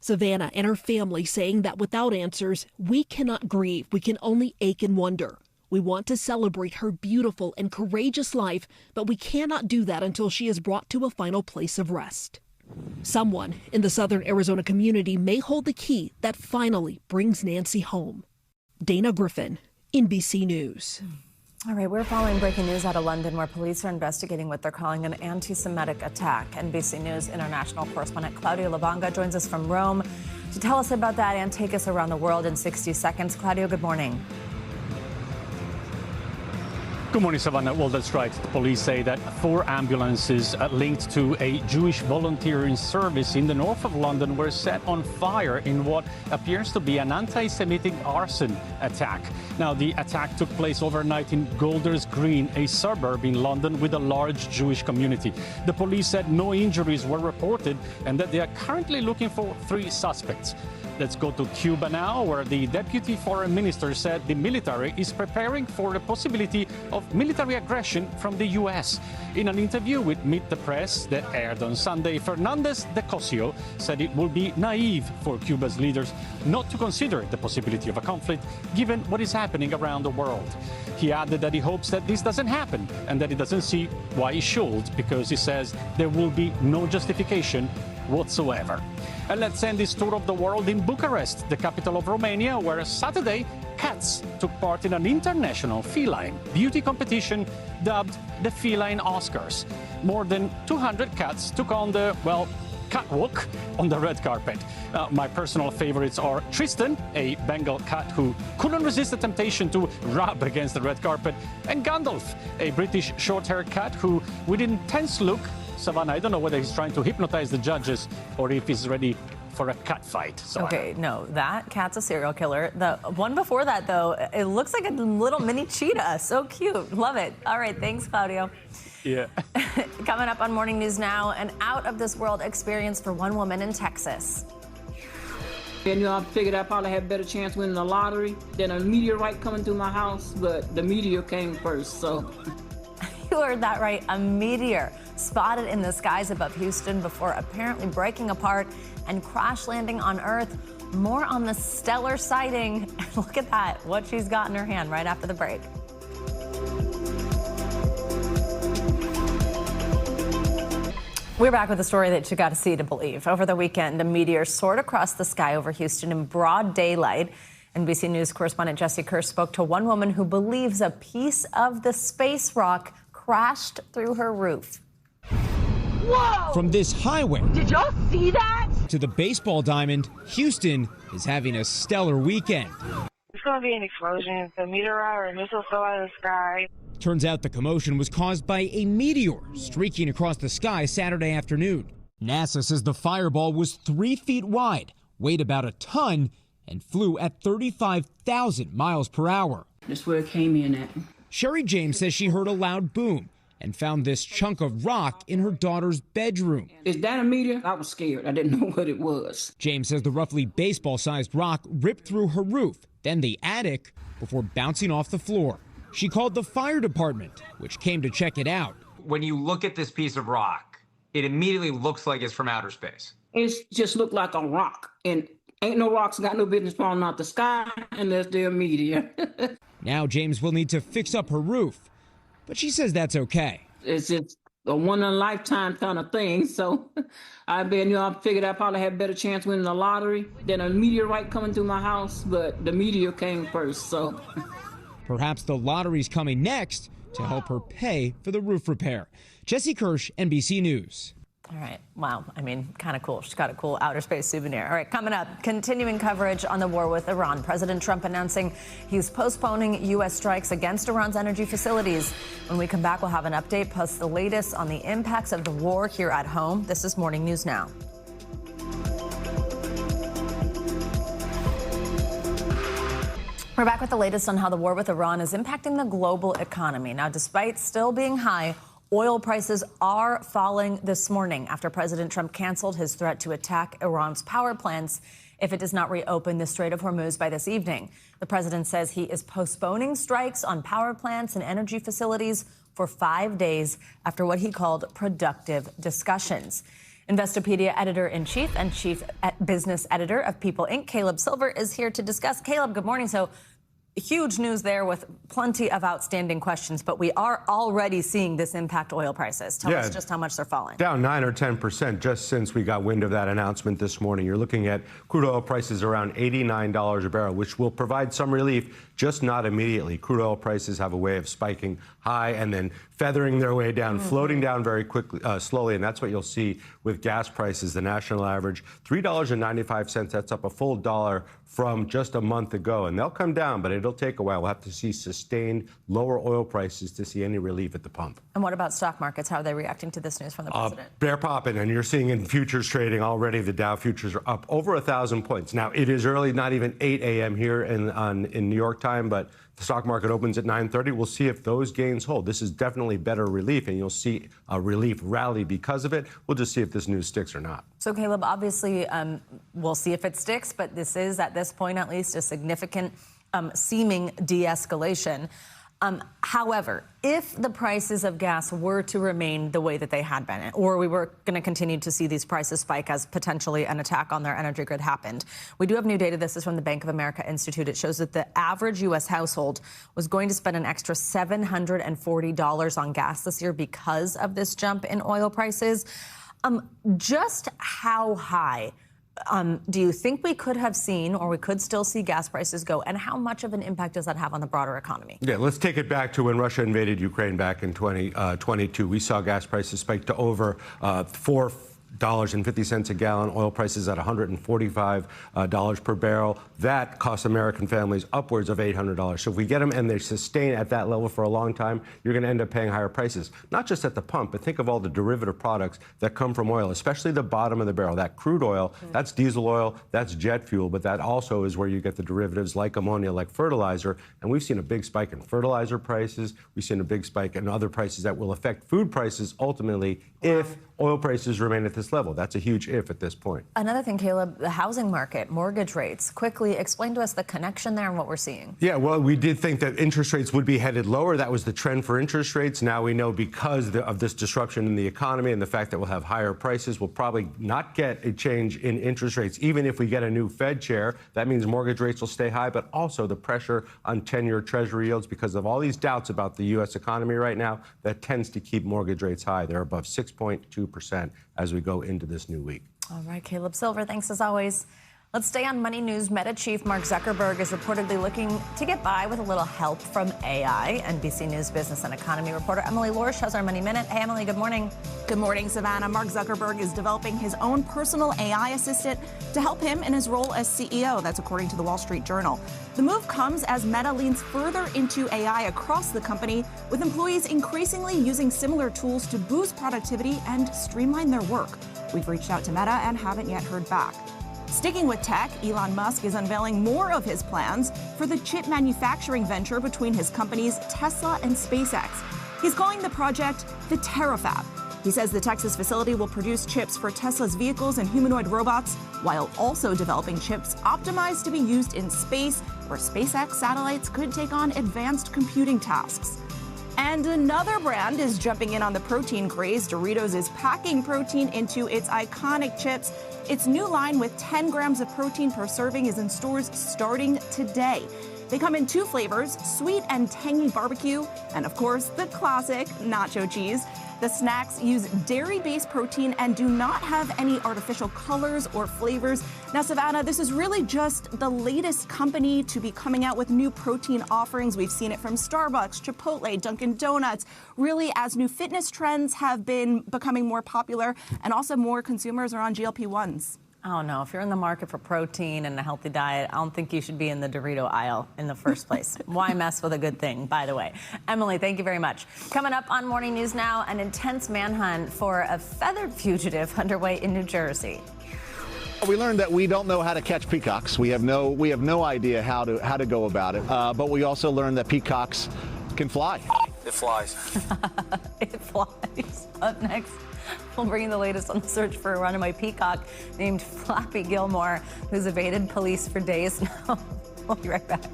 Speaker 16: Savannah and her family saying that without answers, we cannot grieve, we can only ache and wonder. We want to celebrate her beautiful and courageous life, but we cannot do that until she is brought to a final place of rest. Someone in the southern Arizona community may hold the key that finally brings Nancy home. Dana Griffin, NBC News.
Speaker 1: All right, we're following breaking news out of London where police are investigating what they're calling an anti-Semitic attack. NBC News international correspondent Claudio Labanga joins us from Rome to tell us about that and take us around the world in 60 seconds. Claudio, good morning.
Speaker 19: Good morning, Savannah. Well, that's right. The police say that 4 ambulances linked to a Jewish volunteering service in the north of London were set on fire in what appears to be an anti-Semitic arson attack. Now, the attack took place overnight in Golders Green, a suburb in London with a large Jewish community. The police said no injuries were reported and that they are currently looking for 3 suspects. Let's go to Cuba now, where the deputy foreign minister said the military is preparing for the possibility of military aggression from the U.S. In an interview with Meet the Press that aired on Sunday, Fernandez de Cosio said it would be naive for Cuba's leaders not to consider the possibility of a conflict, given what is happening around the world. He added that he hopes that this doesn't happen and that he doesn't see why it should, because he says there will be no justification whatsoever. And let's end this tour of the world in Bucharest, the capital of Romania, where Saturday cats took part in an international feline beauty competition dubbed the Feline Oscars. More than 200 cats took on the, well, catwalk on the red carpet. My personal favorites are Tristan, a Bengal cat who couldn't resist the temptation to rub against the red carpet, and Gandalf, a British short-haired cat who, with intense look, Savannah, I don't know whether he's trying to hypnotize the judges or if he's ready for a cat fight. So
Speaker 1: okay, no, that cat's a serial killer. The one before that, though, it looks like a little mini cheetah. So cute. Love it. All right, thanks, Claudio.
Speaker 19: Yeah.
Speaker 1: Coming up on Morning News Now, an out-of-this-world experience for one woman in Texas.
Speaker 20: And I figured I probably had a better chance winning the lottery than a meteorite coming through my house, but the meteor came first, so.
Speaker 1: You heard that right, a meteor spotted in the skies above Houston before apparently breaking apart and crash landing on Earth. More on the stellar sighting. Look at that, what she's got in her hand right after the break. We're back with a story that you got to see to believe. Over the weekend, a meteor soared across the sky over Houston in broad daylight. NBC News correspondent Jesse Kirsch spoke to one woman who believes a piece of the space rock crashed through her roof.
Speaker 21: Whoa! From this highway, did y'all see that? To the baseball diamond, Houston is having a stellar weekend.
Speaker 22: It's going to be an explosion. A meteorite or a missile fell out of the sky.
Speaker 21: Turns out the commotion was caused by a meteor streaking across the sky Saturday afternoon. NASA says the fireball was 3 feet wide, weighed about a ton, and flew at 35,000 miles per hour.
Speaker 20: That's where it came in at.
Speaker 21: Sherry James says she heard a loud boom and found this chunk of rock in her daughter's bedroom.
Speaker 20: Is that a meteor? I was scared. I didn't know what it was.
Speaker 21: James says the roughly baseball-sized rock ripped through her roof, then the attic, before bouncing off the floor. She called the fire department, which came to check it out.
Speaker 23: When you look at this piece of rock, it immediately looks like it's from outer space.
Speaker 20: It just looked like a rock, and ain't no rocks got no business falling out the sky unless they're a meteor.
Speaker 21: Now James will need to fix up her roof, but she says that's okay.
Speaker 20: It's just a one-in-a-lifetime kind of thing, so I figured I probably had a better chance winning the lottery than a meteorite coming through my house, but the meteor came first, so.
Speaker 21: Perhaps the lottery's coming next to help her pay for the roof repair. Jesse Kirsch, NBC News.
Speaker 1: All right. Wow. I mean, kind of cool. She's got a cool outer space souvenir. All right. Coming up, continuing coverage on the war with Iran. President Trump announcing he's postponing U.S. strikes against Iran's energy facilities. When we come back, we'll have an update plus the latest on the impacts of the war here at home. This is Morning News Now. We're back with the latest on how the war with Iran is impacting the global economy. Now, despite still being high, Oil prices are falling this morning after President Trump canceled his threat to attack Iran's power plants if it does not reopen the Strait of Hormuz by this evening. The president says he is postponing strikes on power plants and energy facilities for 5 days after what he called productive discussions. Investopedia editor-in-chief and chief business editor of People Inc., Caleb Silver, is here to discuss. Caleb, good morning. So, huge news there with plenty of outstanding questions, but we are already seeing this impact oil prices. Tell us just how much they're falling.
Speaker 5: Down 9 or 10% just since we got wind of that announcement this morning. You're looking at crude oil prices around $89 a barrel, which will provide some relief, just not immediately. Crude oil prices have a way of spiking high and then feathering their way down, floating down very quickly, slowly, and that's what you'll see with gas prices. The national average, $3.95. That's up a full dollar from just a month ago, and they'll come down, but it'll take a while. We'll have to see sustained lower oil prices to see any relief at the pump.
Speaker 1: And what about stock markets? How are they reacting to this news from the president?
Speaker 5: They're popping, and you're seeing in futures trading already, the Dow futures are up over 1,000 points. Now, it is early, not even 8 a.m. here in New York time, but the stock market opens at 9:30. We'll see if those gains hold. This is definitely better relief, and you'll see a relief rally because of it. We'll just see if this news sticks or not.
Speaker 1: So, Caleb, obviously, we'll see if it sticks, but this is, at this point at least, a significant seeming de-escalation. However, if the prices of gas were to remain the way that they had been, or we were going to continue to see these prices spike as potentially an attack on their energy grid happened, we do have new data. This is from the Bank of America Institute. It shows that the average U.S. household was going to spend an extra $740 on gas this year because of this jump in oil prices. Just how high do you think we could have seen, or we could still see, gas prices go, and how much of an impact does that have on the broader economy?
Speaker 5: Yeah, let's take it back to when Russia invaded Ukraine back in 2022. We saw gas prices spike to over $4.50 a gallon, oil prices at $145 per barrel. That costs American families upwards of $800. So if we get them and they sustain at that level for a long time, you're going to end up paying higher prices. Not just at the pump, but think of all the derivative products that come from oil, especially the bottom of the barrel. That crude oil, that's diesel oil, that's jet fuel, but that also is where you get the derivatives like ammonia, like fertilizer. And we've seen a big spike in fertilizer prices. We've seen a big spike in other prices that will affect food prices ultimately if oil prices remain at this level. That's a huge if at this point.
Speaker 1: Another thing, Caleb, the housing market, mortgage rates. Quickly explain to us the connection there and what we're seeing.
Speaker 5: Yeah, well, we did think that interest rates would be headed lower. That was the trend for interest rates. Now we know because of this disruption in the economy and the fact that we'll have higher prices, we'll probably not get a change in interest rates. Even if we get a new Fed chair, that means mortgage rates will stay high, but also the pressure on 10-year Treasury yields because of all these doubts about the U.S. economy right now, that tends to keep mortgage rates high. They're above 6.2% as we go into this new week.
Speaker 1: All right, Caleb Silver, thanks as always. Let's stay on Money News. Meta chief Mark Zuckerberg is reportedly looking to get by with a little help from AI. NBC News business and economy reporter Emily Lorsch has our Money Minute. Hey, Emily, good morning.
Speaker 7: Good morning, Savannah. Mark Zuckerberg is developing his own personal AI assistant to help him in his role as CEO. That's according to the Wall Street Journal. The move comes as Meta leans further into AI across the company, with employees increasingly using similar tools to boost productivity and streamline their work. We've reached out to Meta and haven't yet heard back. Sticking with tech, Elon Musk is unveiling more of his plans for the chip manufacturing venture between his companies Tesla and SpaceX. He's calling the project the Terafab. He says the Texas facility will produce chips for Tesla's vehicles and humanoid robots, while also developing chips optimized to be used in space, where SpaceX satellites could take on advanced computing tasks. And another brand is jumping in on the protein craze. Doritos is packing protein into its iconic chips. Its new line with 10 grams of protein per serving is in stores starting today. They come in 2 flavors, sweet and tangy barbecue, and of course, the classic nacho cheese. The snacks use dairy-based protein and do not have any artificial colors or flavors. Now, Savannah, this is really just the latest company to be coming out with new protein offerings. We've seen it from Starbucks, Chipotle, Dunkin' Donuts, really as new fitness trends have been becoming more popular and also more consumers are on GLP-1s.
Speaker 1: Oh, no. If you're in the market for protein and a healthy diet, I don't think you should be in the Dorito aisle in the first place. Why mess with a good thing, by the way? Emily, thank you very much. Coming up on Morning News Now, an intense manhunt for a feathered fugitive underway in New Jersey.
Speaker 8: We learned that we don't know how to catch peacocks. We have no idea how to go about it. But we also learned that peacocks can fly.
Speaker 9: It flies.
Speaker 1: It flies. Up next, we'll bring you the latest on the search for a runaway peacock named Flappy Gilmore, who's evaded police for days now. We'll be right back.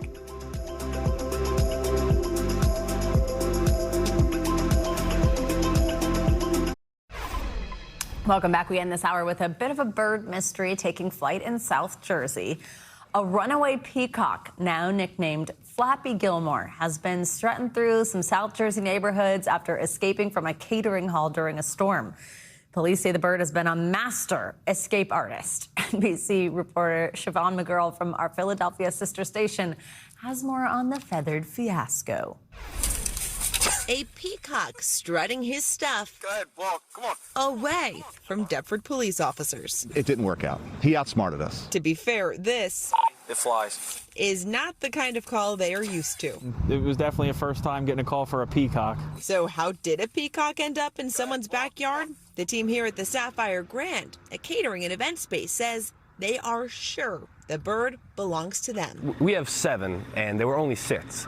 Speaker 1: Welcome back. We end this hour with a bit of a bird mystery taking flight in South Jersey. A runaway peacock, now nicknamed Flappy Gilmore, has been strutting through some South Jersey neighborhoods after escaping from a catering hall during a storm. Police say the bird has been a master escape artist. NBC reporter Siobhan McGurl from our Philadelphia sister station has more on the feathered fiasco.
Speaker 10: A peacock strutting his stuff.
Speaker 9: Go ahead, walk. Come on.
Speaker 10: Away from Deptford police officers.
Speaker 8: It didn't work out. He outsmarted us.
Speaker 10: To be fair, this
Speaker 9: It flies.
Speaker 10: is not the kind of call they are used to.
Speaker 11: It was definitely a first time getting a call for a peacock.
Speaker 10: So how did a peacock end up in someone's backyard? The team here at the Sapphire Grand, a catering and event space, says they are sure the bird belongs to them.
Speaker 24: We have 7, and there were only 6.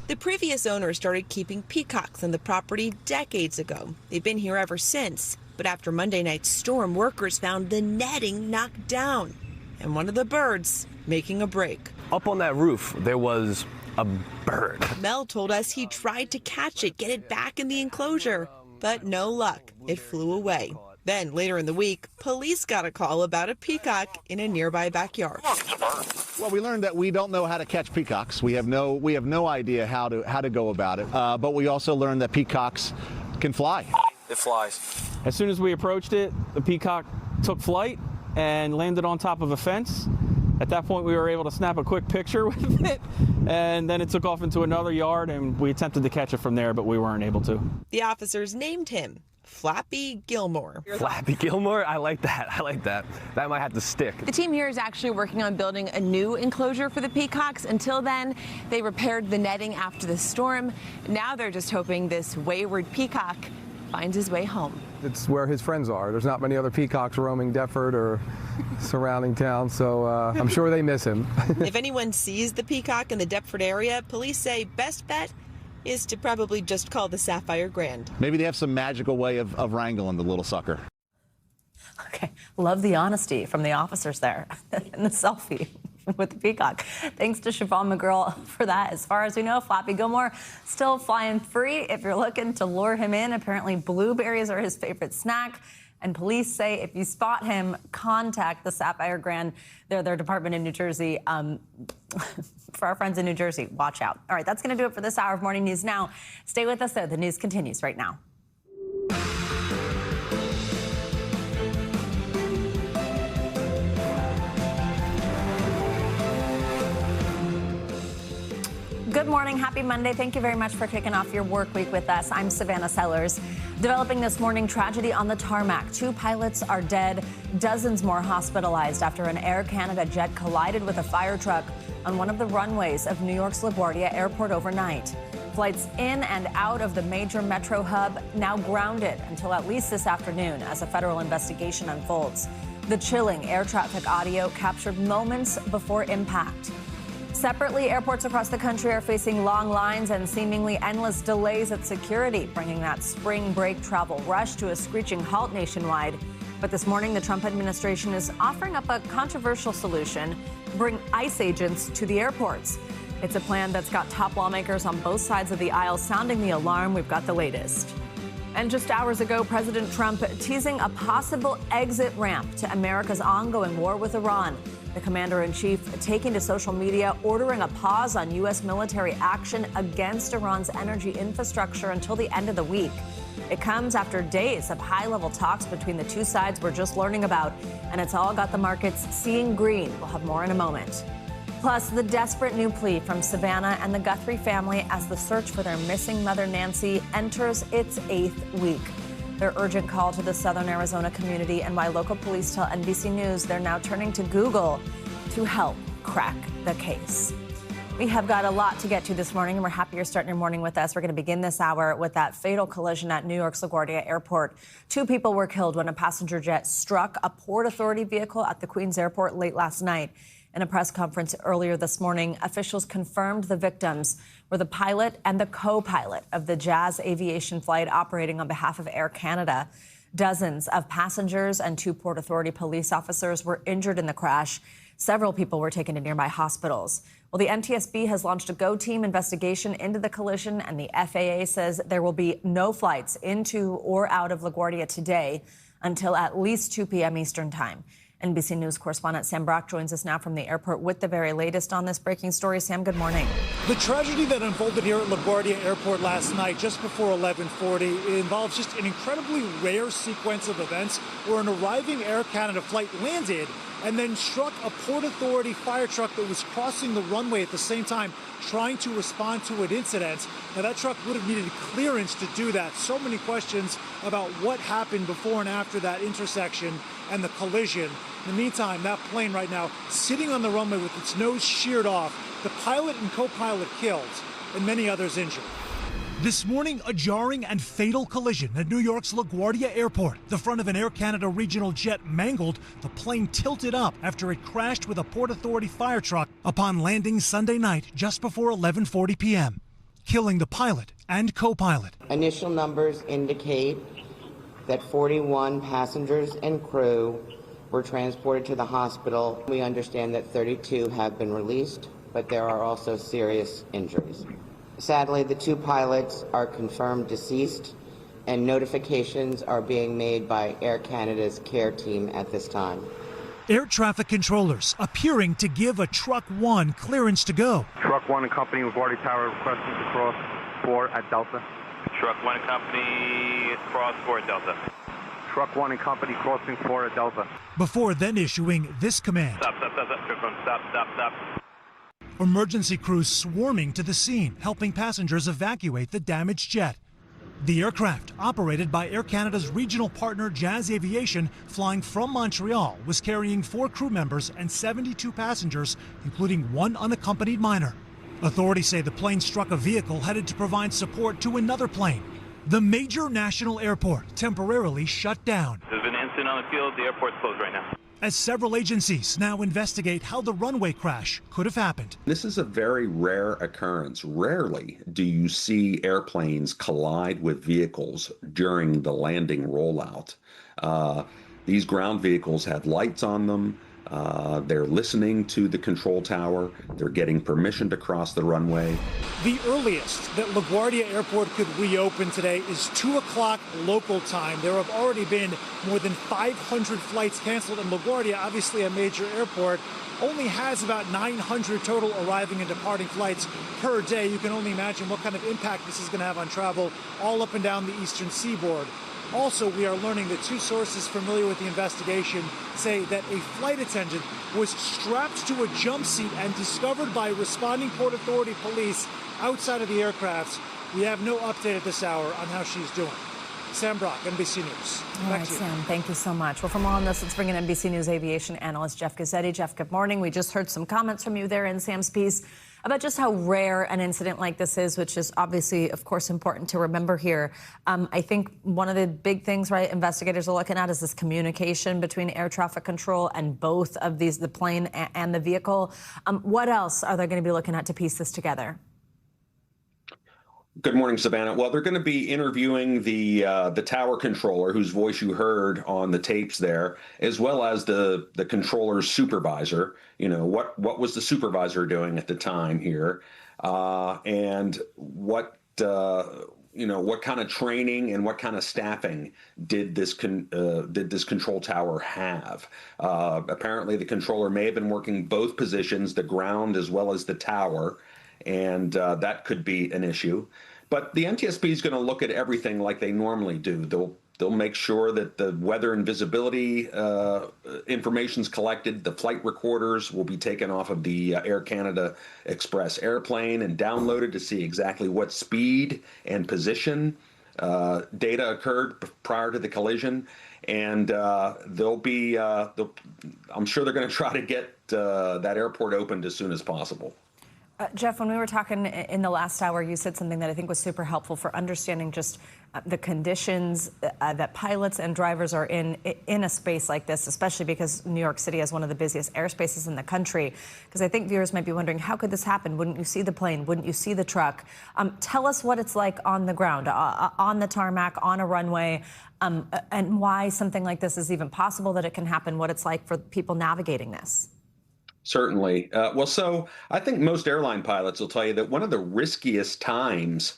Speaker 10: The previous owner started keeping peacocks on the property decades ago. They've been here ever since. But after Monday night's storm, workers found the netting knocked down and one of the birds making a break.
Speaker 24: Up on that roof, there was a bird.
Speaker 10: Mel told us he tried to catch it, get it back in the enclosure, but no luck. It flew away. Then, later in the week, police got a call about a peacock in a nearby backyard.
Speaker 8: Well, we learned that we don't know how to catch peacocks. We have no idea how to go about it. But we also learned that peacocks can fly.
Speaker 9: It flies.
Speaker 11: As soon as we approached it, the peacock took flight and landed on top of a fence. At that point, we were able to snap a quick picture with it, and then it took off into another yard, and we attempted to catch it from there, but we weren't able to.
Speaker 10: The officers named him Flappy Gilmore.
Speaker 24: Flappy Gilmore? I like that. I like that. That might have to stick.
Speaker 10: The team here is actually working on building a new enclosure for the peacocks. Until then, they repaired the netting after the storm. Now they're just hoping this wayward peacock finds his way home.
Speaker 25: It's where his friends are. There's not many other peacocks roaming Deptford or surrounding town, so I'm sure they miss him.
Speaker 10: If anyone sees the peacock in the Deptford area, police say best bet is to probably just call the Sapphire Grand.
Speaker 8: Maybe they have some magical way of wrangling the little sucker.
Speaker 1: Okay, love the honesty from the officers there in the selfie with the peacock. Thanks to Siobhan McGurl for that. As far as we know, Flappy Gilmore still flying free. If you're looking to lure him in, apparently blueberries are his favorite snack. And police say if you spot him, contact the Sapphire Grand. They're their department in New Jersey. For our friends in New Jersey, watch out. All right, that's going to do it for this hour of Morning News Now. Stay with us, though. The news continues right now. Good morning. Happy Monday. Thank you very much for kicking off your work week with us. I'm Savannah Sellers. Developing this morning, tragedy on the tarmac. 2 pilots are dead, dozens more hospitalized after an Air Canada jet collided with a fire truck on one of the runways of New York's LaGuardia Airport overnight. Flights in and out of the major metro hub now grounded until at least this afternoon as a federal investigation unfolds. The chilling air traffic audio captured moments before impact. Separately, airports across the country are facing long lines and seemingly endless delays at security, bringing that spring break travel rush to a screeching halt nationwide. But this morning, the Trump administration is offering up a controversial solution: bring ICE agents to the airports. It's a plan that's got top lawmakers on both sides of the aisle sounding the alarm. We've got the latest. And just hours ago, President Trump teasing a possible exit ramp to America's ongoing war with Iran. The commander-in-chief taking to social media, ordering a pause on U.S. military action against Iran's energy infrastructure until the end of the week. It comes after days of high-level talks between the two sides we're just learning about, and it's all got the markets seeing green. We'll have more in a moment. Plus, the desperate new plea from Savannah and the Guthrie family as the search for their missing mother, Nancy, enters its 8th week. Their urgent call to the Southern Arizona community, and why local police tell NBC News they're now turning to Google to help crack the case. We have got a lot to get to this morning, and we're happy you're starting your morning with us. We're going to begin this hour with that fatal collision at New York's LaGuardia Airport. 2 people were killed when a passenger jet struck a Port Authority vehicle at the Queens Airport late last night. In a press conference earlier this morning, officials confirmed the victims were the pilot and the co-pilot of the Jazz Aviation flight operating on behalf of Air Canada. Dozens of passengers and 2 Port Authority police officers were injured in the crash. Several people were taken to nearby hospitals. Well, the NTSB has launched a GO-team investigation into the collision, and the FAA says there will be no flights into or out of LaGuardia today until at least 2 p.m. Eastern Time. NBC News correspondent Sam Brock joins us now from the airport with the very latest on this breaking story. Sam, good morning.
Speaker 2: The tragedy that unfolded here at LaGuardia Airport last night, just before 11:40, involves just an incredibly rare sequence of events where an arriving Air Canada flight landed and then struck a Port Authority fire truck that was crossing the runway at the same time, trying to respond to an incident. Now, that truck would have needed clearance to do that. So many questions about what happened before and after that intersection and the collision. In the meantime, that plane right now sitting on the runway with its nose sheared off, the pilot and co-pilot killed, and many others injured. This morning, a jarring and fatal collision at New York's LaGuardia Airport. The front of an Air Canada regional jet mangled. The plane tilted up after it crashed with a Port Authority fire truck upon landing Sunday night just before 11:40 p.m., killing the pilot and co-pilot.
Speaker 3: Initial numbers indicate that 41 passengers and crew were transported to the hospital. We understand that 32 have been released, but there are also serious injuries. Sadly, the 2 pilots are confirmed deceased, and notifications are being made by Air Canada's care team at this time.
Speaker 2: Air traffic controllers appearing to give a Truck 1 clearance to go.
Speaker 4: Truck 1 and company LaGuardia Tower requesting to cross 4 at Delta.
Speaker 6: Truck 1 and company cross 4 at Delta.
Speaker 4: Truck 1 and company crossing 4 at Delta.
Speaker 2: Before then issuing this command.
Speaker 6: Stop, stop, stop, stop, Truck 1, stop, stop, stop.
Speaker 2: Emergency crews swarming to the scene, helping passengers evacuate the damaged jet. The aircraft, operated by Air Canada's regional partner Jazz Aviation, flying from Montreal, was carrying 4 crew members and 72 passengers, including 1 unaccompanied minor. Authorities say the plane struck a vehicle headed to provide support to another plane. The major national airport temporarily shut down.
Speaker 6: There's been an incident on the field. The airport's closed right now.
Speaker 2: As several agencies now investigate how the runway crash could have happened.
Speaker 12: This is a very rare occurrence. Rarely do you see airplanes collide with vehicles during the landing rollout. These ground vehicles had lights on them. They're listening to the control tower. They're getting permission to cross the runway.
Speaker 2: The earliest that LaGuardia Airport could reopen today is 2 o'clock local time. There have already been more than 500 flights canceled, and LaGuardia, obviously a major airport, only has about 900 total arriving and departing flights per day. You can only imagine what kind of impact this is going to have on travel all up and down the eastern seaboard. Also, we are learning that 2 sources familiar with the investigation say that a flight attendant was strapped to a jump seat and discovered by responding Port Authority police outside of the aircraft. We have no update at this hour on how she's doing. Sam Brock, NBC News.
Speaker 1: All right, Sam, thank you so much. Well, for more on this, let's bring in NBC News aviation analyst Jeff Gazzetti. Jeff, good morning. We just heard some comments from you there in Sam's piece about just how rare an incident like this is, which is obviously, of course, important to remember here. I think one of the big things, right, investigators are looking at is this communication between air traffic control and both of these, the plane and the vehicle. What else are they going to be looking at to piece this together?
Speaker 12: Good morning, Savannah. Well, they're going to be interviewing the tower controller, whose voice you heard on the tapes there, as well as the controller's supervisor. You know, what was the supervisor doing at the time here, and what kind of training and what kind of staffing did this control tower have? Apparently, the controller may have been working both positions, the ground as well as the tower. And that could be an issue. But the NTSB is going to look at everything like they normally do. They'll make sure that the weather and visibility information is collected. The flight recorders will be taken off of the Air Canada Express airplane and downloaded to see exactly what speed and position data occurred prior to the collision. And I'm sure they're going to try to get that airport opened as soon as possible.
Speaker 1: Jeff, when we were talking in the last hour, you said something that I think was super helpful for understanding just the conditions that pilots and drivers are in a space like this, especially because New York City has one of the busiest airspaces in the country. Because I think viewers might be wondering, how could this happen? Wouldn't you see the plane? Wouldn't you see the truck? Tell us what it's like on the ground, on the tarmac, on a runway, and why something like this is even possible, that it can happen, what it's like for people navigating this.
Speaker 12: Certainly. Well, so I think most airline pilots will tell you that one of the riskiest times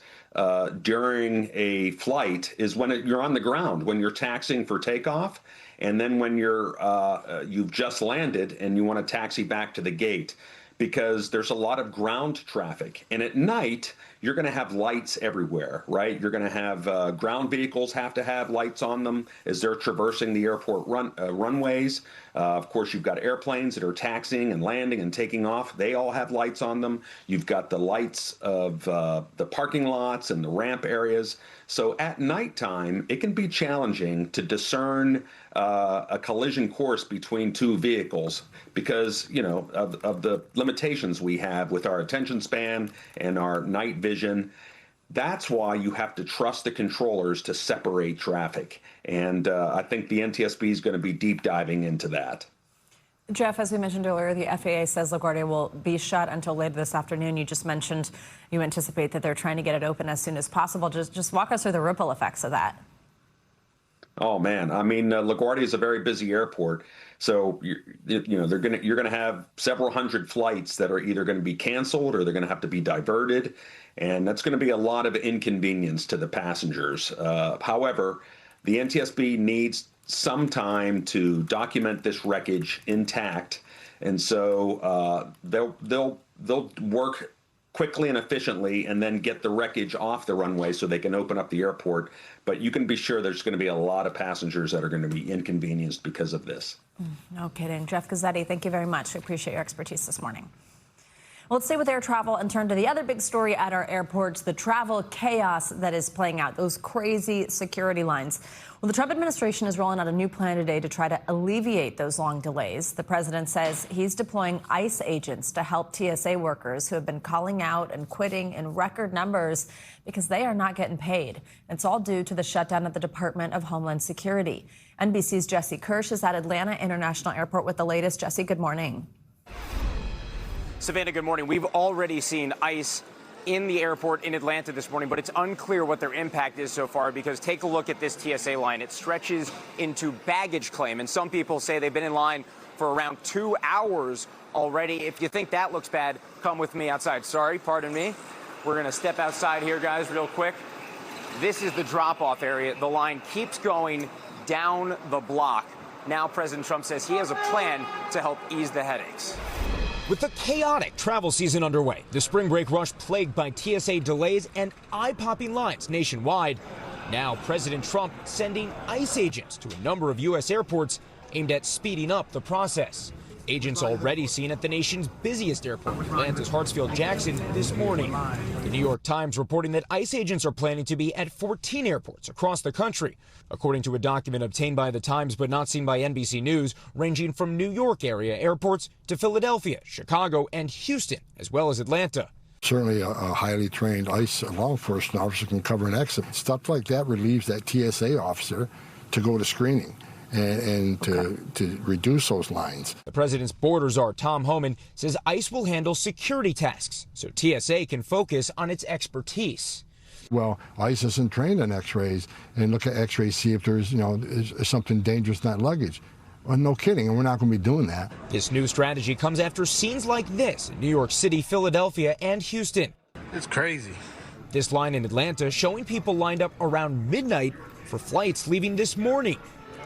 Speaker 12: during a flight is when you're on the ground, when you're taxiing for takeoff, and then when you've just landed and you want to taxi back to the gate, because there's a lot of ground traffic. And at night, you're going to have lights everywhere, right? You're going to have ground vehicles have to have lights on them as they're traversing the airport runways. Of course, you've got airplanes that are taxiing and landing and taking off. They all have lights on them. You've got the lights of the parking lots and the ramp areas. So at nighttime, it can be challenging to discern a collision course between two vehicles because, you know, of the limitations we have with our attention span and our night vision. That's why you have to trust the controllers to separate traffic. And I think the NTSB is going to be deep diving into that.
Speaker 1: Jeff, as we mentioned earlier, the FAA says LaGuardia will be shut until later this afternoon. You just mentioned you anticipate that they're trying to get it open as soon as possible. Just walk us through the ripple effects of that.
Speaker 12: Oh man, I mean, LaGuardia is a very busy airport, so you're going to have several hundred flights that are either going to be canceled or they're going to have to be diverted, and that's going to be a lot of inconvenience to the passengers. However, the NTSB needs some time to document this wreckage intact, and so they'll work quickly and efficiently and then get the wreckage off the runway so they can open up the airport. But you can be sure there's going to be a lot of passengers that are going to be inconvenienced because of this.
Speaker 1: No kidding. Jeff Gazzetti, thank you very much. I appreciate your expertise this morning. Well, let's stay with air travel and turn to the other big story at our airports, the travel chaos that is playing out, those crazy security lines. Well, the Trump administration is rolling out a new plan today to try to alleviate those long delays. The president says he's deploying ICE agents to help TSA workers who have been calling out and quitting in record numbers because they are not getting paid. It's all due to the shutdown at the Department of Homeland Security. NBC's Jesse Kirsch is at Atlanta International Airport with the latest. Jesse, good morning.
Speaker 13: Savannah, good morning. We've already seen ICE in the airport in Atlanta this morning, but it's unclear what their impact is so far because take a look at this TSA line. It stretches into baggage claim, and some people say they've been in line for around 2 hours already. If you think that looks bad, come with me outside. Sorry, pardon me. We're going to step outside here, guys, real quick. This is the drop-off area. The line keeps going down the block. Now President Trump says he has a plan to help ease the headaches.
Speaker 21: With the chaotic travel season underway, the spring break rush plagued by TSA delays and eye-popping lines nationwide, now President Trump sending ICE agents to a number of U.S. airports aimed at speeding up the process. Agents already seen at the nation's busiest airport, Atlanta's Hartsfield-Jackson, this morning. The New York Times reporting that ICE agents are planning to be at 14 airports across the country, according to a document obtained by the Times but not seen by NBC News, ranging from New York area airports to Philadelphia, Chicago, and Houston, as well as Atlanta.
Speaker 14: Certainly a highly trained ICE law enforcement officer can cover an exit. Stuff like that relieves that TSA officer to go to screening and to reduce those lines.
Speaker 21: The president's border czar, Tom Homan, says ICE will handle security tasks so TSA can focus on its expertise.
Speaker 14: Well, ICE isn't trained on x-rays and look at x-rays, see if there's, is something dangerous in that luggage. Well, no kidding, and we're not going to be doing that.
Speaker 21: This new strategy comes after scenes like this in New York City, Philadelphia, and Houston.
Speaker 15: It's crazy.
Speaker 21: This line in Atlanta showing people lined up around midnight for flights leaving this morning.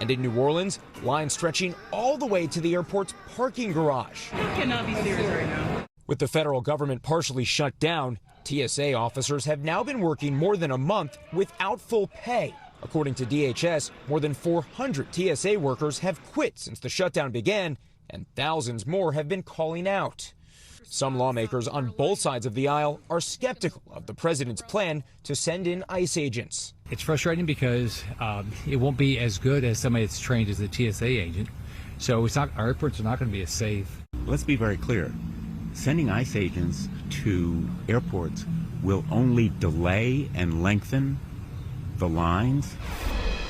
Speaker 21: And in New Orleans, lines stretching all the way to the airport's parking garage.
Speaker 17: You cannot be serious right now.
Speaker 21: With the federal government partially shut down, TSA officers have now been working more than a month without full pay. According to DHS, more than 400 TSA workers have quit since the shutdown began, and thousands more have been calling out. Some lawmakers on both sides of the aisle are skeptical of the president's plan to send in ICE agents.
Speaker 18: It's frustrating because it won't be as good as somebody that's trained as a TSA agent. So our airports are not going to be as safe.
Speaker 26: Let's be very clear.
Speaker 15: sending ICE agents to airports will only delay and lengthen the lines.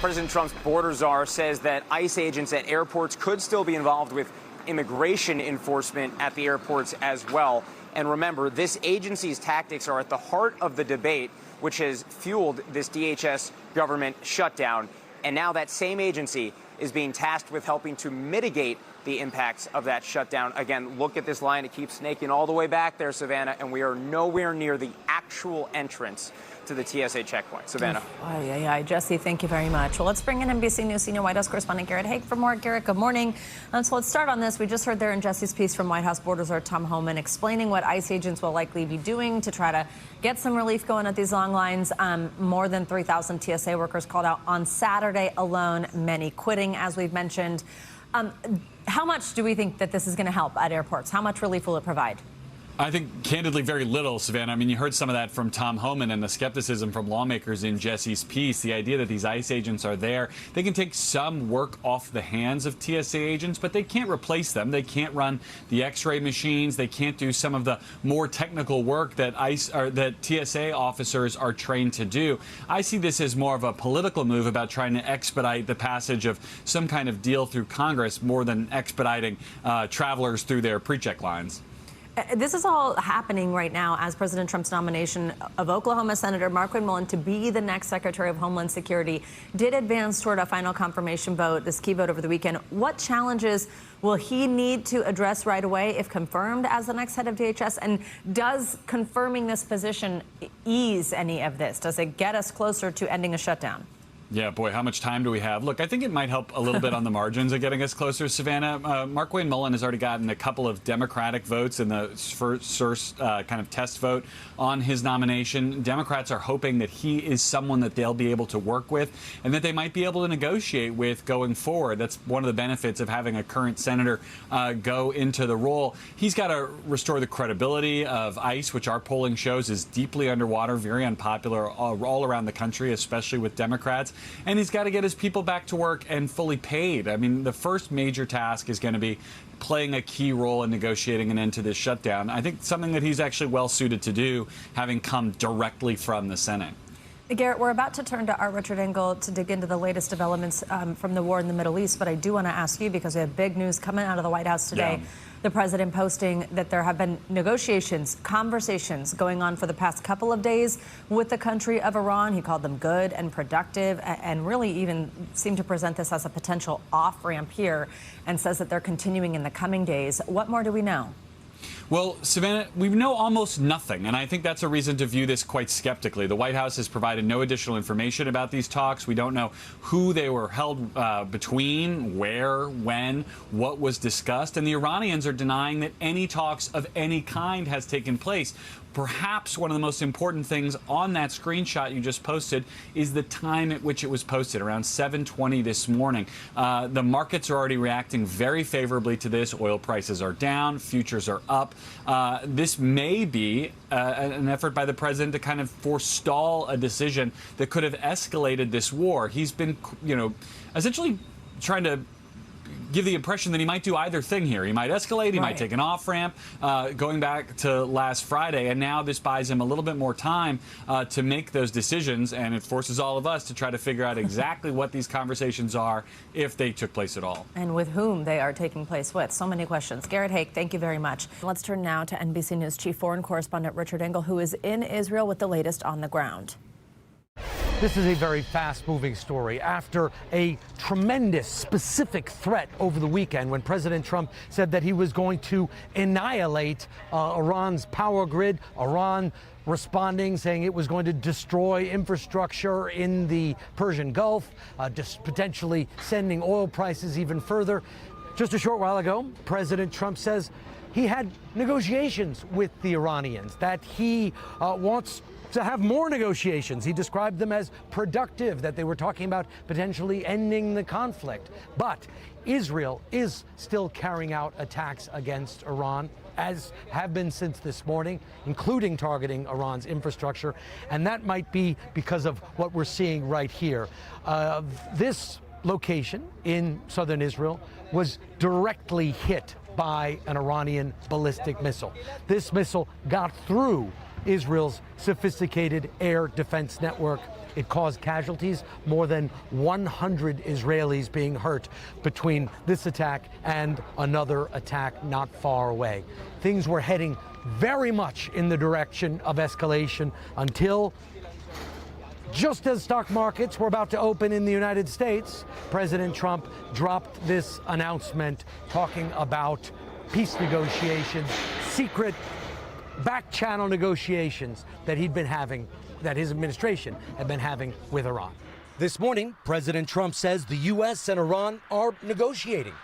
Speaker 13: President Trump's border czar says that ICE agents at airports could still be involved with immigration enforcement at the airports as well. And remember, this agency's tactics are at the heart of the debate, which has fueled this DHS government shutdown. And now that same agency is being tasked with helping to mitigate the impacts of that shutdown. Again, look at this line. It keeps snaking all the way back there, Savannah, and we are nowhere near the actual entrance to the TSA checkpoint. Savannah.
Speaker 1: Jesse, thank you very much. Well, let's bring in NBC News senior White House correspondent Garrett Haake for more. Garrett, good morning. So let's start on this. We just heard there in Jesse's piece from White House border czar Tom Homan explaining what ICE agents will likely be doing to try to get some relief going at these long lines. More than 3,000 TSA workers called out on Saturday alone, many quitting, as we've mentioned. How much do we think that this is going to help at airports? How much relief will it provide?
Speaker 16: I think, candidly, very little, Savannah. I mean, you heard some of that from Tom Homan and the skepticism from lawmakers in Jesse's piece. The idea that these ICE agents are there, they can take some work off the hands of TSA agents, but they can't replace them. They can't run the X-ray machines. They can't do some of the more technical work that that TSA officers are trained to do. I see this as more of a political move about trying to expedite the passage of some kind of deal through Congress more than expediting travelers through their pre-check lines.
Speaker 1: This is all happening right now as President Trump's nomination of Oklahoma Senator Markwayne Mullin to be the next Secretary of Homeland Security did advance toward a final confirmation vote, this key vote over the weekend. What challenges will he need to address right away if confirmed as the next head of DHS? And does confirming this position ease any of this? Does it get us closer to ending a shutdown?
Speaker 16: Yeah, boy, how much time do we have? Look, I think it might help a little bit on the margins of getting us closer, Savannah. Markwayne Mullin has already gotten a couple of Democratic votes in the first kind of test vote on his nomination. Democrats are hoping that he is someone that they'll be able to work with and that they might be able to negotiate with going forward. That's one of the benefits of having a current senator go into the role. He's got to restore the credibility of ICE, which our polling shows is deeply underwater, very unpopular all around the country, especially with Democrats. And he's got to get his people back to work and fully paid. I mean, the first major task is going to be playing a key role in negotiating an end to this shutdown. I think something that he's actually well suited to do, having come directly from the Senate.
Speaker 1: Garrett, we're about to turn to our Richard Engel to dig into the latest developments from the war in the Middle East, but I do want to ask you, because we have big news coming out of the White House today. Yeah. The president posting that there have been negotiations, conversations going on for the past couple of days with the country of Iran. He called them good and productive and really even seemed to present this as a potential off-ramp here and says that they're continuing in the coming days. What more do we know?
Speaker 16: Well, Savannah, we know almost nothing, and I think that's a reason to view this quite skeptically. The White House has provided no additional information about these talks. We don't know who they were held between, where, when, what was discussed, and the Iranians are denying that any talks of any kind has taken place. Perhaps one of the most important things on that screenshot you just posted is the time at which it was posted, around 7:20 this morning. The markets are already reacting very favorably to this. Oil prices are down, futures are up. This may be an effort by the president to kind of forestall a decision that could have escalated this war. He's been, essentially trying to give the impression that he might do either thing here. He might escalate, he might take an off-ramp, going back to last Friday, and now this buys him a little bit more time to make those decisions, and it forces all of us to try to figure out exactly what these conversations are, if they took place at all.
Speaker 1: And with whom they are taking place with. So many questions. Garrett Haake, thank you very much. Let's turn now to NBC News Chief Foreign Correspondent Richard Engel, who is in Israel with the latest on the ground.
Speaker 19: This is a very fast-moving story. After a tremendous specific threat over the weekend when President Trump said that he was going to annihilate Iran's power grid, Iran responding, saying it was going to destroy infrastructure in the Persian Gulf, just potentially sending oil prices even further. Just a short while ago, President Trump says he had negotiations with the Iranians, that he wants to have more negotiations. He described them as productive, that they were talking about potentially ending the conflict. But Israel is still carrying out attacks against Iran, as have been since this morning, including targeting Iran's infrastructure. And that might be because of what we're seeing right here. This location in southern Israel was directly hit by an Iranian ballistic missile. This missile got through Israel's sophisticated air defense network. It caused casualties, more than 100 Israelis being hurt between this attack and another attack not far away. Things were heading very much in the direction of escalation until, just as stock markets were about to open in the United States, President Trump dropped this announcement talking about peace negotiations, secret back-channel negotiations that he'd been having, that his administration had been having with Iran. This morning, President Trump says the U.S. and Iran are negotiating,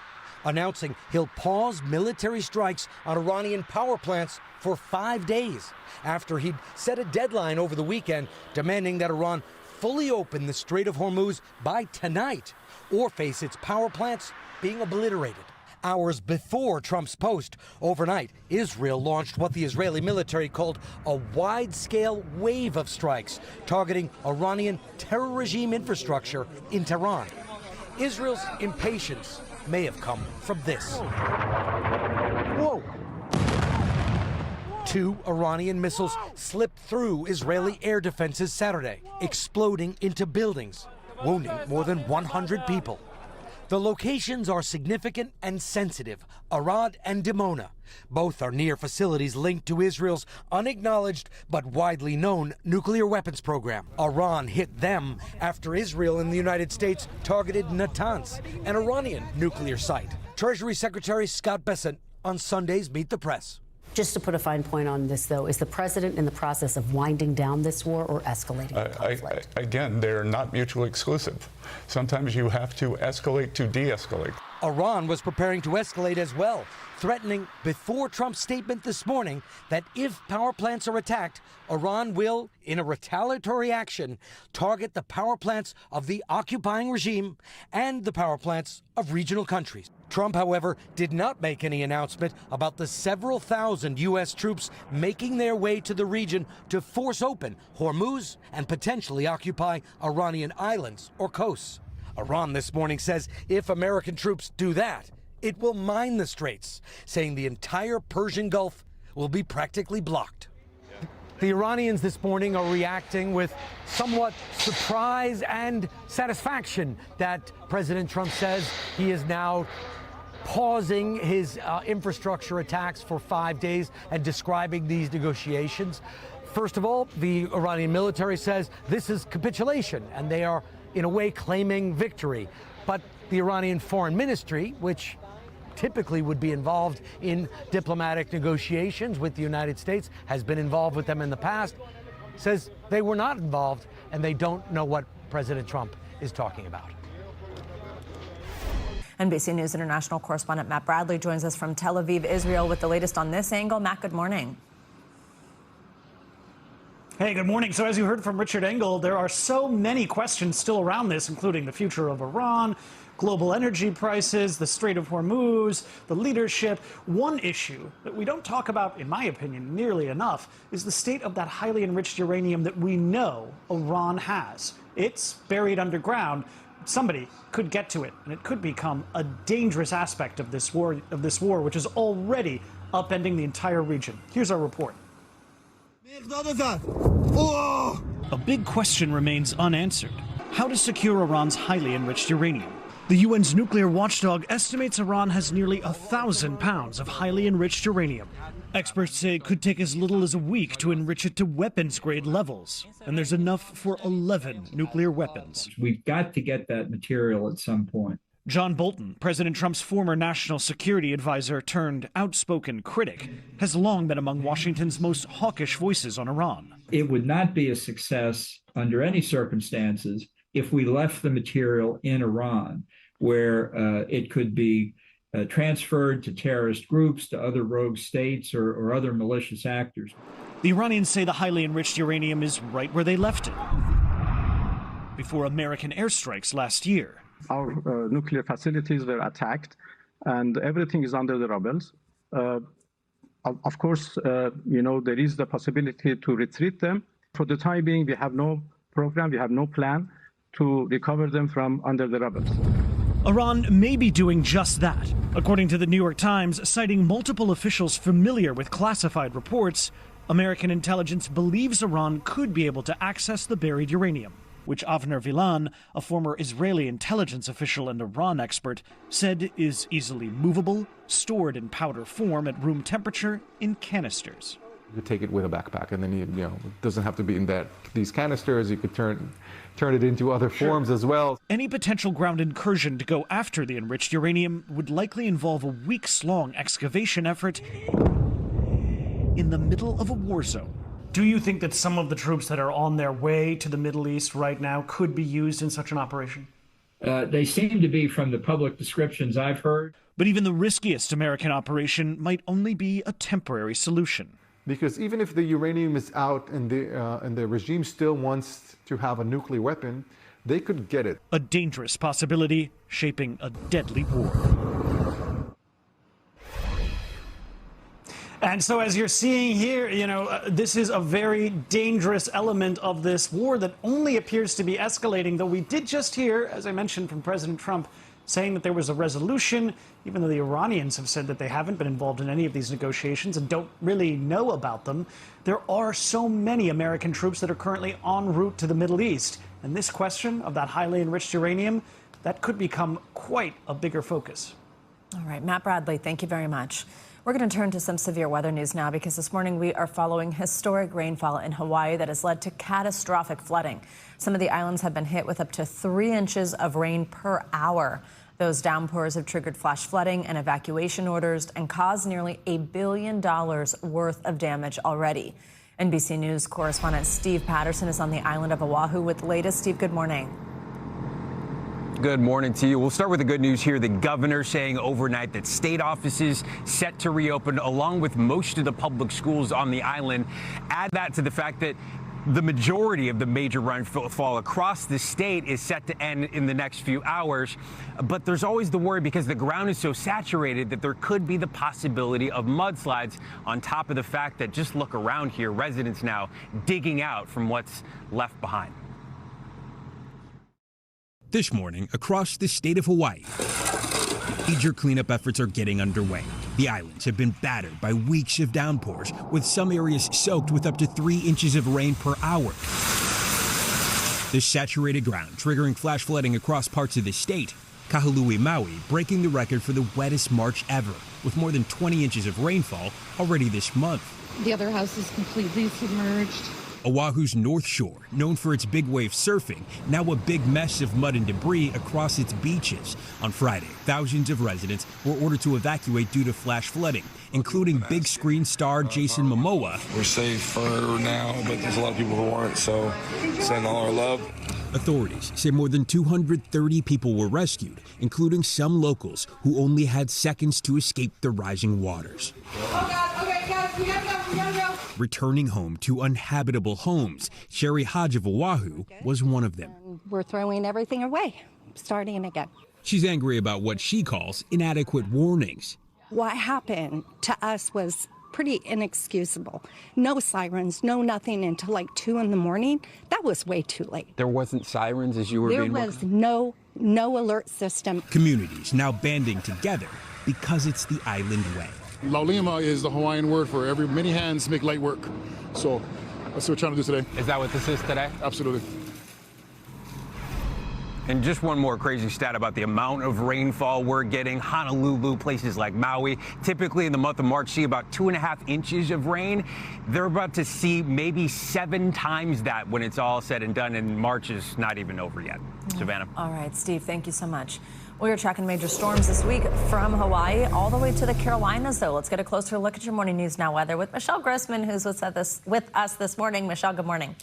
Speaker 19: announcing he'll pause military strikes on Iranian power plants for 5 days after he'd set a deadline over the weekend demanding that Iran fully open the Strait of Hormuz by tonight or face its power plants being obliterated. Hours before Trump's post, overnight, Israel launched what the Israeli military called a wide-scale wave of strikes targeting Iranian terror regime infrastructure in Tehran. Israel's impatience may have come from this. Whoa! 2 Iranian missiles slipped through Israeli air defenses Saturday, exploding into buildings, wounding more than 100 people. The locations are significant and sensitive, Arad and Dimona. Both are near facilities linked to Israel's unacknowledged but widely known nuclear weapons program. Iran hit them after Israel and the United States targeted Natanz, an Iranian nuclear site. Treasury Secretary Scott Bessent on Sunday's Meet the Press.
Speaker 5: Just to put a fine point on this, though, is the president in the process of winding down this war or escalating the conflict?
Speaker 7: Again, they're not mutually exclusive. Sometimes you have to escalate to de-escalate.
Speaker 19: Iran was preparing to escalate as well, threatening before Trump's statement this morning that if power plants are attacked, Iran will, in a retaliatory action, target the power plants of the occupying regime and the power plants of regional countries. Trump, however, did not make any announcement about the several thousand U.S. troops making their way to the region to force open Hormuz and potentially occupy Iranian islands or coasts. Iran this morning says if American troops do that, it will mine the straits, saying the entire Persian Gulf will be practically blocked. The Iranians this morning are reacting with somewhat surprise and satisfaction that President Trump says he is now pausing his infrastructure attacks for 5 days and describing these negotiations. First of all, the Iranian military says this is capitulation, and they are, in a way, claiming victory. But the Iranian Foreign Ministry, which typically would be involved in diplomatic negotiations with the United States, has been involved with them in the past, says they were not involved and they don't know what President Trump is talking about.
Speaker 1: NBC News International correspondent Matt Bradley joins us from Tel Aviv, Israel, with the latest on this angle. Matt, good morning.
Speaker 20: Hey, good morning. So as you heard from Richard Engel, there are so many questions still around this, including the future of Iran, global energy prices, the Strait of Hormuz, the leadership. One issue that we don't talk about, in my opinion, nearly enough is the state of that highly enriched uranium that we know Iran has. It's buried underground. Somebody could get to it, and it could become a dangerous aspect of this war, which is already upending the entire region. Here's our report. A big question remains unanswered: how to secure Iran's highly enriched uranium. The UN's nuclear watchdog estimates Iran has nearly 1,000 pounds of highly enriched uranium. Experts say it could take as little as a week to enrich it to weapons-grade levels, and there's enough for 11 nuclear weapons.
Speaker 22: We've got to get that material at some point.
Speaker 20: John Bolton, President Trump's former national security advisor turned outspoken critic, has long been among Washington's most hawkish voices on Iran.
Speaker 22: It would not be a success under any circumstances if we left the material in Iran, where it could be transferred to terrorist groups, to other rogue states or other malicious actors.
Speaker 20: The Iranians say the highly enriched uranium is right where they left it, before American airstrikes last year.
Speaker 23: Our nuclear facilities were attacked, and everything is under the rubble. Of course, there is the possibility to retreat them. For the time being, we have no program, we have no plan to recover them from under the rubble.
Speaker 20: Iran may be doing just that. According to the New York Times, citing multiple officials familiar with classified reports, American intelligence believes Iran could be able to access the buried uranium, which Avner Vilan, a former Israeli intelligence official and Iran expert, said is easily movable, stored in powder form at room temperature in canisters.
Speaker 9: You take it with a backpack, and then you know, it doesn't have to be in these canisters. You could turn it into other forms as well.
Speaker 20: Any potential ground incursion to go after the enriched uranium would likely involve a weeks-long excavation effort in the middle of a war zone. Do you think that some of the troops that are on their way to the Middle East right now could be used in such an operation?
Speaker 22: They seem to be, from the public descriptions I've heard.
Speaker 20: But even the riskiest American operation might only be a temporary solution.
Speaker 9: Because even if the uranium is out and the regime still wants to have a nuclear weapon, they could get it.
Speaker 20: A dangerous possibility shaping a deadly war. And so as you're seeing here, this is a very dangerous element of this war that only appears to be escalating, though we did just hear, as I mentioned, from President Trump, saying that there was a resolution, even though the Iranians have said that they haven't been involved in any of these negotiations and don't really know about them. There are so many American troops that are currently en route to the Middle East. And this question of that highly enriched uranium, that could become quite a bigger focus.
Speaker 1: All right, Matt Bradley, thank you very much. We're going to turn to some severe weather news now, because this morning we are following historic rainfall in Hawaii that has led to catastrophic flooding. Some of the islands have been hit with up to 3 inches of rain per hour. Those downpours have triggered flash flooding and evacuation orders and caused nearly $1 billion worth of damage already. NBC News correspondent Steve Patterson is on the island of Oahu with the latest. Steve, good morning.
Speaker 10: Good morning to you. We'll start with the good news here. The governor saying overnight that state offices set to reopen, along with most of the public schools on the island. Add that to the fact that the majority of the major rainfall across the state is set to end in the next few hours. But there's always the worry, because the ground is so saturated, that there could be the possibility of mudslides, on top of the fact that, just look around here, residents now digging out from what's left behind.
Speaker 21: This morning, across the state of Hawaii, major cleanup efforts are getting underway. The islands have been battered by weeks of downpours, with some areas soaked with up to 3 inches of rain per hour. The saturated ground triggering flash flooding across parts of the state. Kahului, Maui breaking the record for the wettest March ever, with more than 20 inches of rainfall already this month.
Speaker 11: The other house is completely submerged.
Speaker 21: Oahu's North Shore, known for its big wave surfing, now a big mess of mud and debris across its beaches. On Friday, thousands of residents were ordered to evacuate due to flash flooding, including big screen star Jason Momoa.
Speaker 24: We're safe for now, but there's a lot of people who aren't, so send all our love.
Speaker 21: Authorities say more than 230 people were rescued, including some locals who only had seconds to escape the rising waters.
Speaker 11: Oh God, okay guys, we gotta go.
Speaker 21: Returning home to uninhabitable homes, Sherry Hodge of Oahu was one of them.
Speaker 11: We're throwing everything away, starting again.
Speaker 21: She's angry about what she calls inadequate warnings.
Speaker 11: What happened to us was pretty inexcusable. No sirens, no nothing until like 2 in the morning. That was way too late.
Speaker 10: There wasn't sirens as you were being
Speaker 11: There was no alert system.
Speaker 21: Communities now banding together because it's the island way.
Speaker 25: Laulima is the Hawaiian word for many hands make light work. So that's what we're trying to do today.
Speaker 10: Is that what this is today?
Speaker 25: Absolutely.
Speaker 10: And just one more crazy stat about the amount of rainfall we're getting. Honolulu, places like Maui, typically in the month of March see about 2.5 inches of rain. They're about to see maybe 7 times that when it's all said and done, and March is not even over yet. Savannah.
Speaker 1: All right, Steve, thank you so much. We are tracking major storms this week from Hawaii all the way to the Carolinas, though. Let's get a closer look at your Morning News Now weather with Michelle Grossman, who's with us this morning. Michelle, good morning.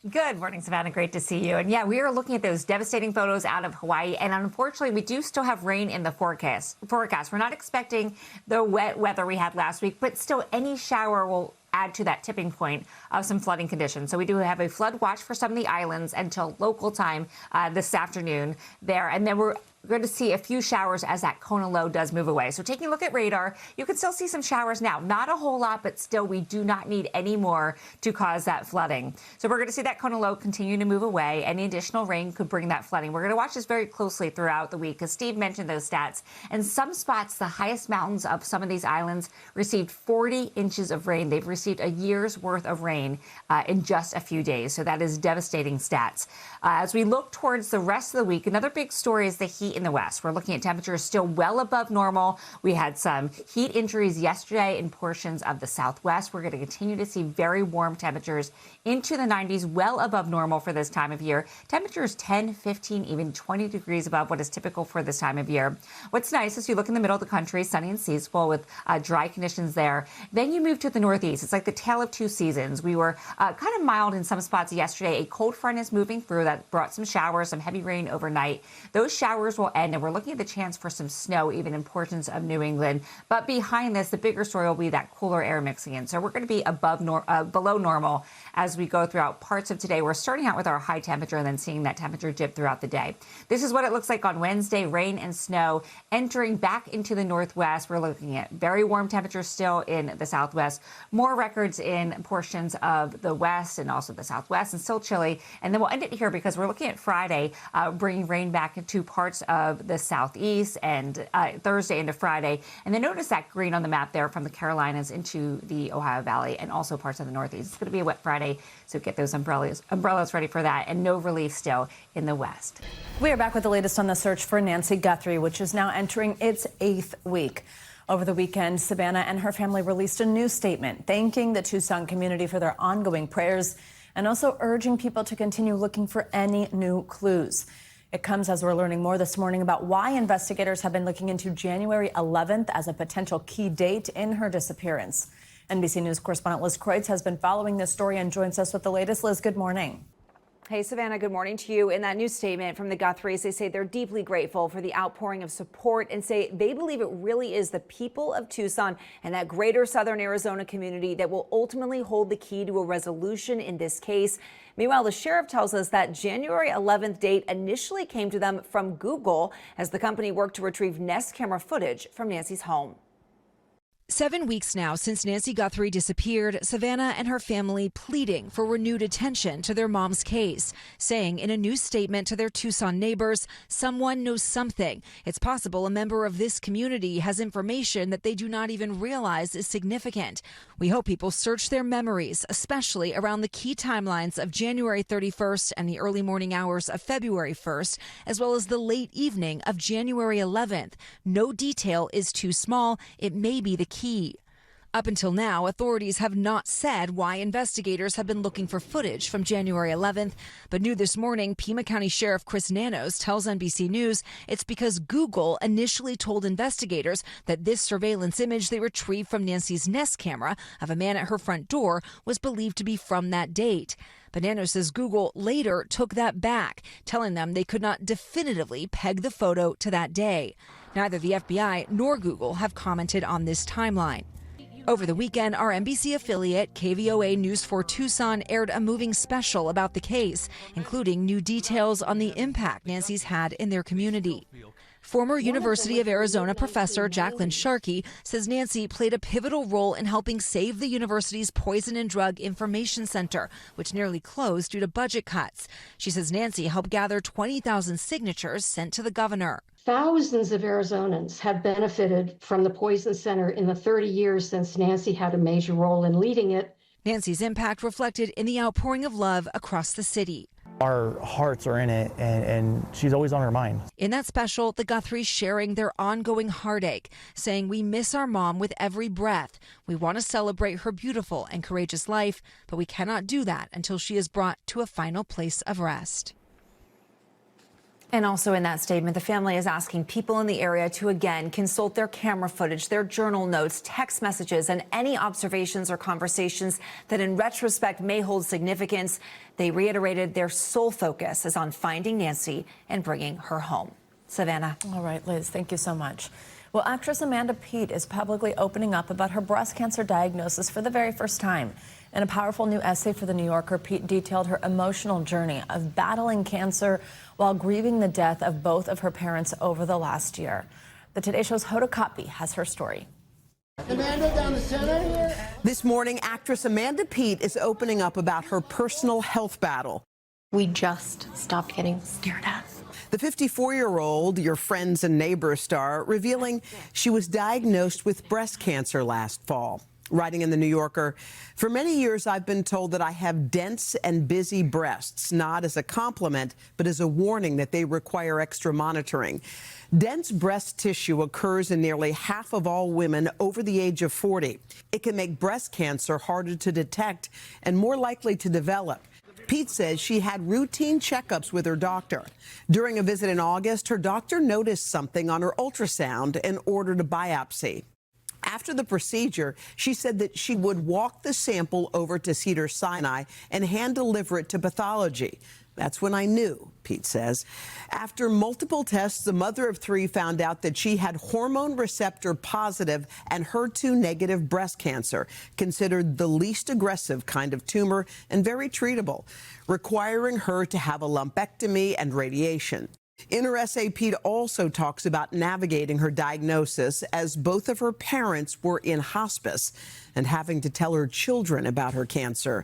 Speaker 26: Good morning, Savannah. Great to see you. And yeah, we are looking at those devastating photos out of Hawaii. And unfortunately, we do still have rain in the forecast. We're not expecting the wet weather we had last week, but still any shower will add to that tipping point of some flooding conditions. So we do have a flood watch for some of the islands until local time this afternoon there. And then We're going to see a few showers as that Kona low does move away. So taking a look at radar, you can still see some showers now. Not a whole lot, but still we do not need any more to cause that flooding. So we're going to see that Kona low continue to move away. Any additional rain could bring that flooding. We're going to watch this very closely throughout the week because Steve mentioned those stats. And some spots, the highest mountains of some of these islands, received 40 inches of rain. They've received a year's worth of rain in just a few days. So that is devastating stats. As we look towards the rest of the week, another big story is the heat in the west. We're looking at temperatures still well above normal. We had some heat injuries yesterday in portions of the southwest. We're going to continue to see very warm temperatures into the 90s, well above normal for this time of year. Temperatures 10, 15, even 20 degrees above what is typical for this time of year. What's nice is you look in the middle of the country, sunny and seasonable with dry conditions there. Then you move to the northeast. It's like the tale of two seasons. We were kind of mild in some spots yesterday. A cold front is moving through that brought some showers, some heavy rain overnight. Those showers will end, and we're looking at the chance for some snow even in portions of New England. But behind this, the bigger story will be that cooler air mixing in. So we're going to be below normal as we go throughout parts of today. We're starting out with our high temperature and then seeing that temperature dip throughout the day. This is what it looks like on Wednesday, rain and snow entering back into the northwest. We're looking at very warm temperatures still in the southwest, more records in portions of the west and also the southwest, and still chilly. And then we'll end it here because we're looking at Friday, bringing rain back into parts of the southeast, and Thursday into Friday. And then notice that green on the map there from the Carolinas into the Ohio Valley and also parts of the northeast. It's going to be a wet Friday, so get those umbrellas ready for that, and no relief still in the west.
Speaker 1: We are back with the latest on the search for Nancy Guthrie, which is now entering its 8th week. Over the weekend, Savannah and her family released a new statement thanking the Tucson community for their ongoing prayers and also urging people to continue looking for any new clues. It comes as we're learning more this morning about why investigators have been looking into January 11th as a potential key date in her disappearance. NBC News correspondent Liz Kreutz has been following this story and joins us with the latest. Liz, good morning.
Speaker 2: Hey, Savannah, good morning to you. In that new statement from the Guthries, they say they're deeply grateful for the outpouring of support and say they believe it really is the people of Tucson and that greater southern Arizona community that will ultimately hold the key to a resolution in this case. Meanwhile, the sheriff tells us that January 11th date initially came to them from Google as the company worked to retrieve Nest camera footage from Nancy's home.
Speaker 3: 7 weeks now since Nancy Guthrie disappeared, Savannah and her family pleading for renewed attention to their mom's case, saying in a new statement to their Tucson neighbors, someone knows something. It's possible a member of this community has information that they do not even realize is significant. We hope people search their memories, especially around the key timelines of January 31st and the early morning hours of February 1st, as well as the late evening of January 11th. No detail is too small. It may be the key. Up until now, authorities have not said why investigators have been looking for footage from January 11th, but new this morning, Pima County Sheriff Chris Nanos tells NBC News it's because Google initially told investigators that this surveillance image they retrieved from Nancy's Nest camera of a man at her front door was believed to be from that date. But Nanos says Google later took that back, telling them they could not definitively peg the photo to that day. Neither the FBI nor Google have commented on this timeline. Over the weekend, our NBC affiliate, KVOA News 4 Tucson, aired a moving special about the case, including new details on the impact Nancy's had in their community. Former University of Arizona professor Jacqueline Sharkey says Nancy played a pivotal role in helping save the university's Poison and Drug Information Center, which nearly closed due to budget cuts. She says Nancy helped gather 20,000 signatures sent to the governor.
Speaker 4: Thousands of Arizonans have benefited from the Poison Center in the 30 years since Nancy had a major role in leading it.
Speaker 3: Nancy's impact reflected in the outpouring of love across the city.
Speaker 6: Our hearts are in it, and she's always on our mind.
Speaker 3: In that special, the Guthries sharing their ongoing heartache, saying, "We miss our mom with every breath. We want to celebrate her beautiful and courageous life, but we cannot do that until she is brought to a final place of rest."
Speaker 2: And also in that statement, the family is asking people in the area to again consult their camera footage, their journal notes, text messages, and any observations or conversations that in retrospect may hold significance. They reiterated their sole focus is on finding Nancy and bringing her home. Savannah.
Speaker 1: All right, Liz, thank you so much. Well, actress Amanda Peet is publicly opening up about her breast cancer diagnosis for the very first time. In a powerful new essay for The New Yorker, Pete detailed her emotional journey of battling cancer while grieving the death of both of her parents over the last year. The Today Show's Hoda Kotb has her story.
Speaker 8: Amanda down the center. This morning, actress Amanda Peet is opening up about her personal health battle.
Speaker 12: We just stopped getting stared at.
Speaker 8: The 54-year-old, Your Friends and Neighbors star, revealing she was diagnosed with breast cancer last fall. Writing in The New Yorker, for many years I've been told that I have dense and busy breasts, not as a compliment, but as a warning that they require extra monitoring. Dense breast tissue occurs in nearly half of all women over the age of 40. It can make breast cancer harder to detect and more likely to develop. Pete says she had routine checkups with her doctor. During a visit in August, her doctor noticed something on her ultrasound and ordered a biopsy. After the procedure, she said that she would walk the sample over to Cedars-Sinai and hand-deliver it to pathology. That's when I knew, Pete says. After multiple tests, the mother of three found out that she had hormone receptor positive and HER2 negative breast cancer, considered the least aggressive kind of tumor and very treatable, requiring her to have a lumpectomy and radiation. In her essay, Pete also talks about navigating her diagnosis as both of her parents were in hospice and having to tell her children about her cancer.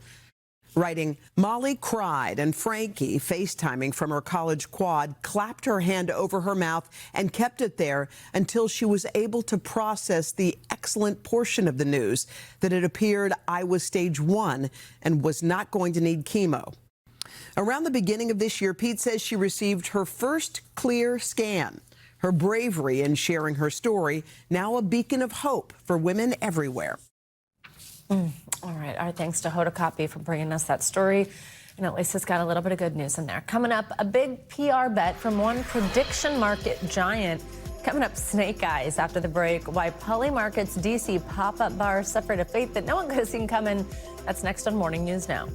Speaker 8: Writing, Molly cried and Frankie, FaceTiming from her college quad, clapped her hand over her mouth and kept it there until she was able to process the excellent portion of the news that it appeared I was stage 1 and was not going to need chemo. Around the beginning of this year, Pete says she received her first clear scan. Her bravery in sharing her story, now a beacon of hope for women everywhere.
Speaker 1: All right. Our thanks to Hoda Kotb for bringing us that story. And at least it's got a little bit of good news in there. Coming up, a big PR bet from one prediction market giant. Coming up, snake eyes after the break. Why Polymarket's D.C. pop-up bar suffered a fate that no one could have seen coming. That's next on Morning News Now.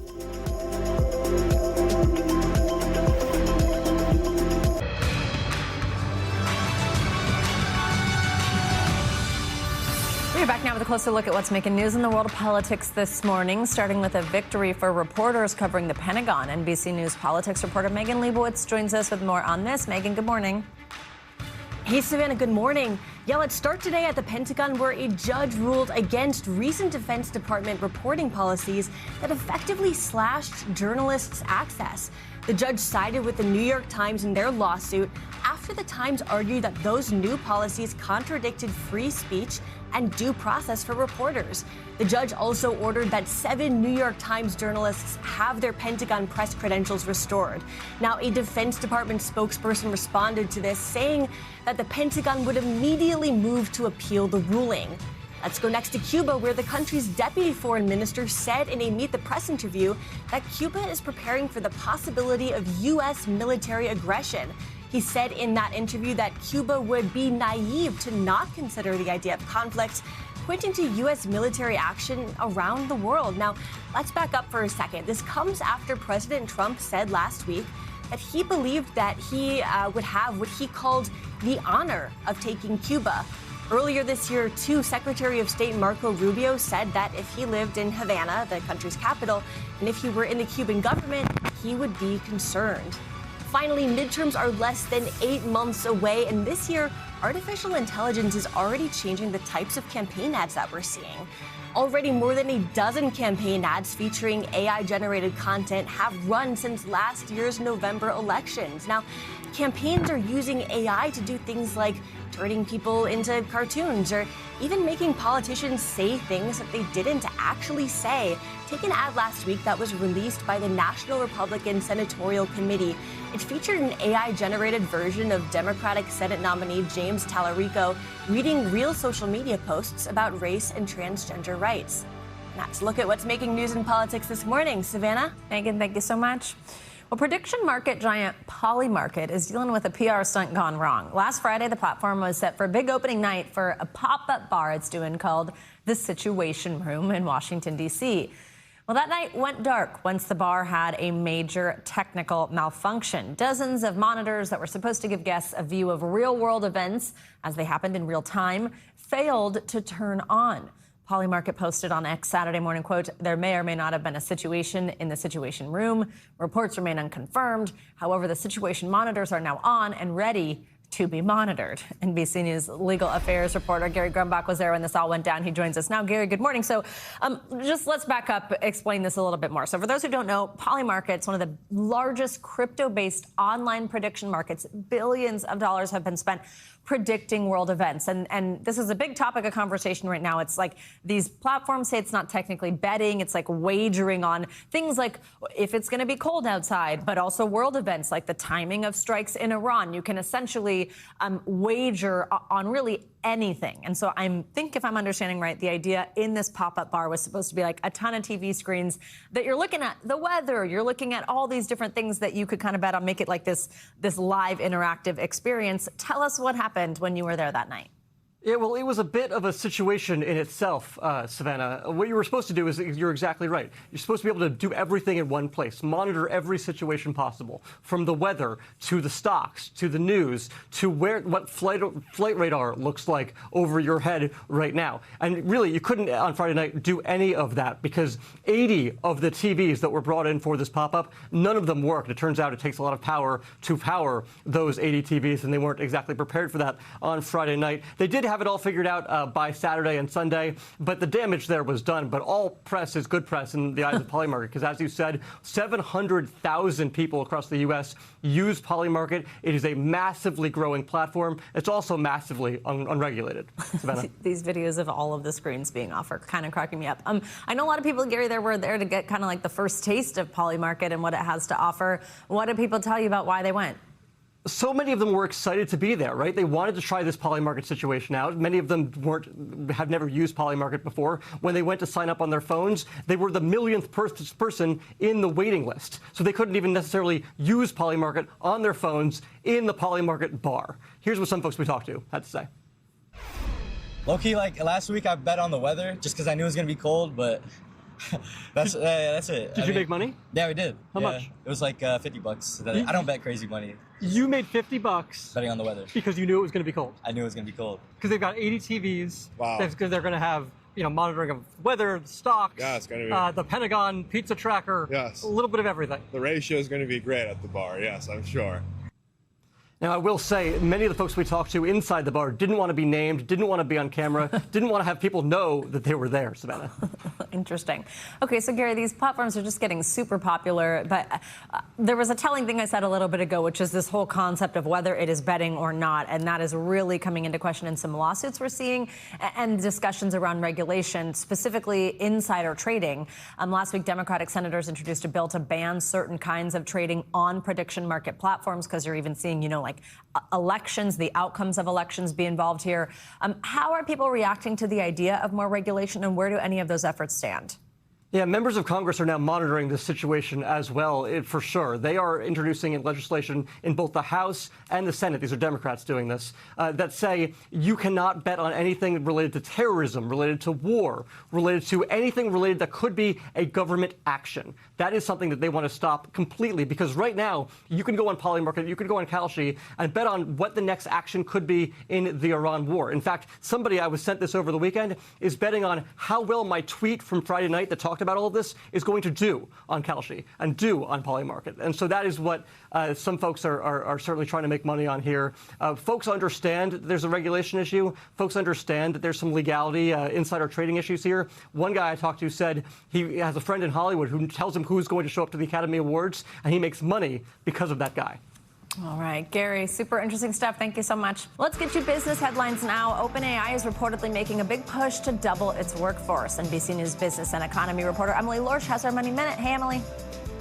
Speaker 1: We're back now with a closer look at what's making news in the world of politics this morning, starting with a victory for reporters covering the Pentagon. NBC News politics reporter Megan Leibowitz joins us with more on this. Megan, good morning.
Speaker 14: Hey, Savannah, good morning. Yeah, let's start today at the Pentagon, where a judge ruled against recent Defense Department reporting policies that effectively slashed journalists' access. The judge sided with the New York Times in their lawsuit after the Times argued that those new policies contradicted free speech and due process for reporters. The judge also ordered that 7 New York Times journalists have their Pentagon press credentials restored. Now, a Defense Department spokesperson responded to this, saying that the Pentagon would immediately move to appeal the ruling. Let's go next to Cuba, where the country's deputy foreign minister said in a Meet the Press interview that Cuba is preparing for the possibility of U.S. military aggression. He said in that interview that Cuba would be naive to not consider the idea of conflict, pointing to U.S. military action around the world. Now, let's back up for a second. This comes after President Trump said last week that he believed that he would have what he called the honor of taking Cuba. Earlier this year, too, Secretary of State Marco Rubio said that if he lived in Havana, the country's capital, and if he were in the Cuban government, he would be concerned. Finally, midterms are less than 8 months away, and this year, artificial intelligence is already changing the types of campaign ads that we're seeing. Already more than a dozen campaign ads featuring AI-generated content have run since last year's November elections. Now, campaigns are using AI to do things like turning people into cartoons or even making politicians say things that they didn't actually say. Take an ad last week that was released by the National Republican Senatorial Committee. It featured an AI-generated version of Democratic Senate nominee James Tallarico reading real social media posts about race and transgender rights. Now, let's look at what's making news in politics this morning. Savannah?
Speaker 1: Megan, thank you so much. Well, prediction market giant Polymarket is dealing with a PR stunt gone wrong. Last Friday, the platform was set for a big opening night for a pop-up bar it's doing called The Situation Room in Washington, D.C. Well, that night went dark once the bar had a major technical malfunction. Dozens of monitors that were supposed to give guests a view of real-world events as they happened in real time failed to turn on. Polymarket posted on X Saturday morning, quote, "There may or may not have been a situation in the Situation Room. Reports remain unconfirmed. However, the situation monitors are now on and ready to be monitored." NBC News legal affairs reporter Gary Grumbach was there when this all went down. He joins us now. Gary, good morning. So just let's back up, explain this a little bit more. So for those who don't know, Polymarket's one of the largest crypto-based online prediction markets. Billions of dollars have been spent predicting world events. And this is a big topic of conversation right now. It's like these platforms say it's not technically betting. It's like wagering on things like if it's going to be cold outside, but also world events like the timing of strikes in Iran. You can essentially wager on really anything. And so I think if I'm understanding right, the idea in this pop-up bar was supposed to be like a ton of TV screens that you're looking at the weather, you're looking at all these different things that you could kind of bet on, make it like this live interactive experience. Tell us what happened when you were there that night.
Speaker 5: Yeah, well, it was a bit of a situation in itself, Savannah. What you were supposed to do is, you're exactly right. You're supposed to be able to do everything in one place, monitor every situation possible, from the weather to the stocks to the news to what flight radar looks like over your head right now. And really, you couldn't on Friday night do any of that because 80 of the TVs that were brought in for this pop-up, none of them worked. It turns out it takes a lot of power to power those 80 TVs, and they weren't exactly prepared for that on Friday night. They did have it all figured out by Saturday and Sunday, but the damage there was done. But all press is good press in the eyes of Polymarket, because as you said, 700,000 people across the U.S. use Polymarket. It is a massively growing platform. It's also massively unregulated. Savannah?
Speaker 1: These videos of all of the screens being offered kind of cracking me up. I know a lot of people, Gary, were there to get kind of like the first taste of Polymarket and what it has to offer. What did people tell you about why they went?
Speaker 5: So many of them were excited to be there, right? They wanted to try this Polymarket situation out. Many of them have never used Polymarket before. When they went to sign up on their phones, they were the millionth person in the waiting list. So they couldn't even necessarily use Polymarket on their phones in the Polymarket bar. Here's what some folks we talked to had to say.
Speaker 13: Low-key, like last week I bet on the weather just because I knew it was going to be cold, but that's it.
Speaker 5: Did you make money?
Speaker 13: Yeah, we did.
Speaker 5: How much?
Speaker 13: It was like $50. I don't bet crazy money.
Speaker 5: You made $50
Speaker 13: betting on the weather
Speaker 5: because you knew it was going to be cold.
Speaker 13: I knew it was going to be cold
Speaker 5: because they've got 80 TVs.
Speaker 13: Wow.
Speaker 5: Because they're going to have monitoring of weather, stocks.
Speaker 15: Yeah, it's going to be
Speaker 5: the Pentagon pizza tracker.
Speaker 15: Yes,
Speaker 5: a little bit of everything.
Speaker 15: The ratio is going to be great at the bar. Yes, I'm sure.
Speaker 5: Now, I will say, many of the folks we talked to inside the bar didn't want to be named, didn't want to be on camera, didn't want to have people know that they were there, Savannah.
Speaker 1: Interesting. Okay, so Gary, these platforms are just getting super popular, but there was a telling thing I said a little bit ago, which is this whole concept of whether it is betting or not, and that is really coming into question in some lawsuits we're seeing and discussions around regulation, specifically insider trading. Last week, Democratic senators introduced a bill to ban certain kinds of trading on prediction market platforms because you're even seeing, like elections, the outcomes of elections be involved here. How are people reacting to the idea of more regulation, and where do any of those efforts stand?
Speaker 5: Yeah, members of Congress are now monitoring this situation as well, for sure. They are introducing legislation in both the House and the Senate, these are Democrats doing this, that say you cannot bet on anything related to terrorism, related to war, related to anything related that could be a government action. That is something that they want to stop completely, because right now you can go on Polymarket, you can go on Kalshi and bet on what the next action could be in the Iran war. In fact, somebody, I was sent this over the weekend, is betting on how well my tweet from Friday night that talked about all of this is going to do on Kalshi and do on Polymarket. And so that is what some folks are certainly trying to make money on here. Folks understand there's a regulation issue. Folks understand that there's some legality, insider trading issues here. One guy I talked to said he has a friend in Hollywood who tells him who's going to show up to the Academy Awards, and he makes money because of that guy.
Speaker 1: All right, Gary, super interesting stuff. Thank you so much. Let's get you business headlines now. OpenAI is reportedly making a big push to double its workforce. NBC News business and economy reporter Emily Lorsch has our Money Minute. Hey, Emily.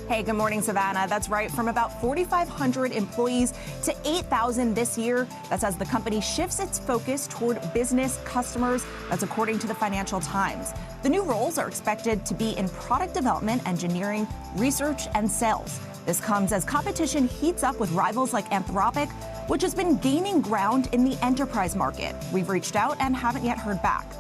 Speaker 16: Hey, good morning, Savannah. That's right. From about 4,500 employees to 8,000 this year. That's as the company shifts its focus toward business customers. That's according to the Financial Times. The new roles are expected to be in product development, engineering, research, and sales. This comes as competition heats up with rivals like Anthropic, which has been gaining ground in the enterprise market. We've reached out and haven't yet heard back.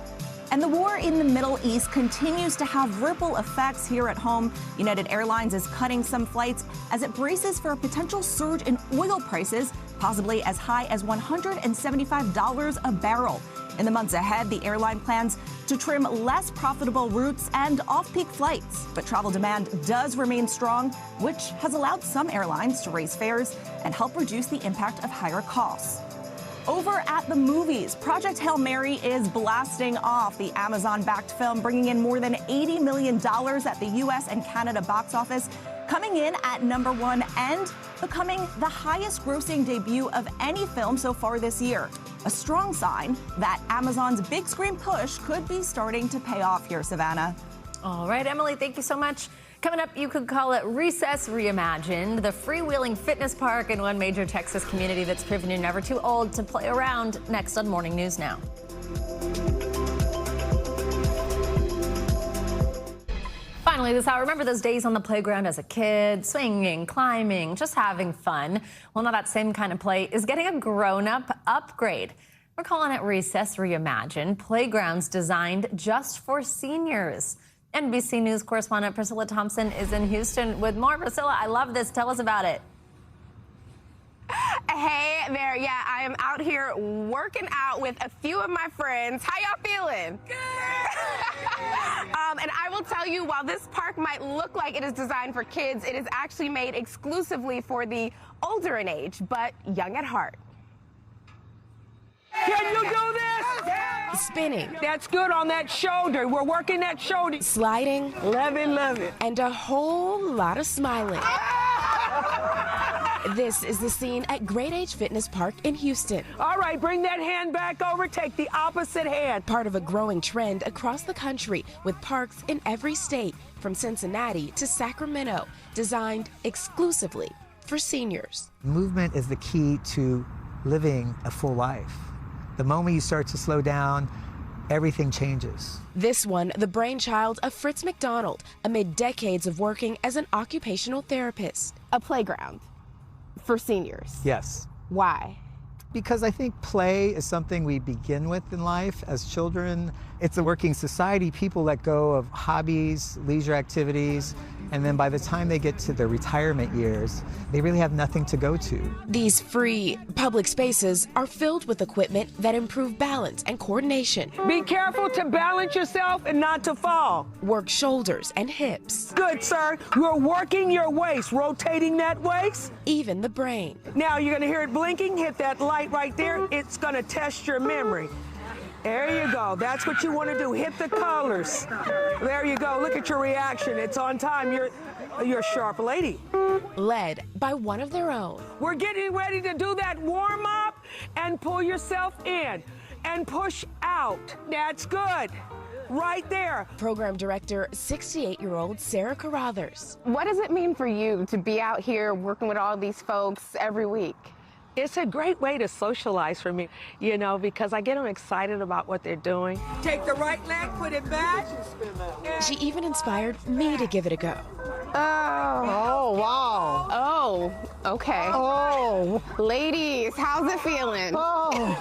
Speaker 16: And the war in the Middle East continues to have ripple effects here at home. United Airlines is cutting some flights as it braces for a potential surge in oil prices, possibly as high as $175 a barrel. In the months ahead, the airline plans to trim less profitable routes and off-peak flights. But travel demand does remain strong, which has allowed some airlines to raise fares and help reduce the impact of higher costs. Over at the movies, Project Hail Mary is blasting off. The Amazon-backed film bringing in more than $80 million at the U.S. and Canada box office, coming in at #1 and becoming the highest-grossing debut of any film so far this year. A strong sign that Amazon's big screen push could be starting to pay off here, Savannah.
Speaker 1: All right, Emily, thank you so much. Coming up, you could call it Recess Reimagined, the freewheeling fitness park in one major Texas community that's proven you're never too old to play around. Next on Morning News Now. Finally this hour, remember those days on the playground as a kid, swinging, climbing, just having fun? Well, now that same kind of play is getting a grown-up upgrade. We're calling it Recess Reimagined, playgrounds designed just for seniors. NBC News correspondent Priscilla Thompson is in Houston with more. Priscilla, I love this. Tell us about it.
Speaker 7: Hey there. Yeah, I am out here working out with a few of my friends. How y'all feeling? Good. And I will tell you, while this park might look like it is designed for kids, it is actually made exclusively for the older in age, but young at heart.
Speaker 17: Can you do this?
Speaker 18: Spinning.
Speaker 17: That's good on that shoulder. We're working that shoulder.
Speaker 18: Sliding.
Speaker 17: Love it.
Speaker 18: And a whole lot of smiling. This is the scene at Great Age Fitness Park in Houston.
Speaker 17: All right, bring that hand back over. Take the opposite hand.
Speaker 18: Part of a growing trend across the country with parks in every state, from Cincinnati to Sacramento, designed exclusively for seniors.
Speaker 19: Movement is the key to living a full life. The moment you start to slow down, everything changes.
Speaker 18: This one, the brainchild of Fritz McDonald, amid decades of working as an occupational therapist.
Speaker 7: A playground for seniors.
Speaker 19: Yes.
Speaker 7: Why?
Speaker 19: Because I think play is something we begin with in life as children. It's a working society. People let go of hobbies, leisure activities, and then by the time they get to their retirement years, they really have nothing to go to.
Speaker 18: These free public spaces are filled with equipment that improve balance and coordination.
Speaker 17: Be careful to balance yourself and not to fall.
Speaker 18: Work shoulders and hips.
Speaker 17: Good, sir. You're working your waist, rotating that waist.
Speaker 18: Even the brain.
Speaker 17: Now you're gonna hear it blinking. Hit that light right there. It's gonna test your memory. There you go. That's what you want to do. Hit the colors. There you go. Look at your reaction. It's on time. You're a sharp lady.
Speaker 18: Led by one of their own.
Speaker 17: We're getting ready to do that warm up and pull yourself in and push out. That's good. Right there.
Speaker 18: Program director, 68-year-old Sarah Carruthers.
Speaker 7: What does it mean for you to be out here working with all these folks every week?
Speaker 17: It's a great way to socialize for me, you know, because I get them excited about what they're doing. Take the right leg, put it back.
Speaker 18: She even inspired me to give it a go.
Speaker 7: Oh, wow. Oh, okay.
Speaker 19: Oh.
Speaker 7: Ladies, how's it feeling?
Speaker 19: Oh.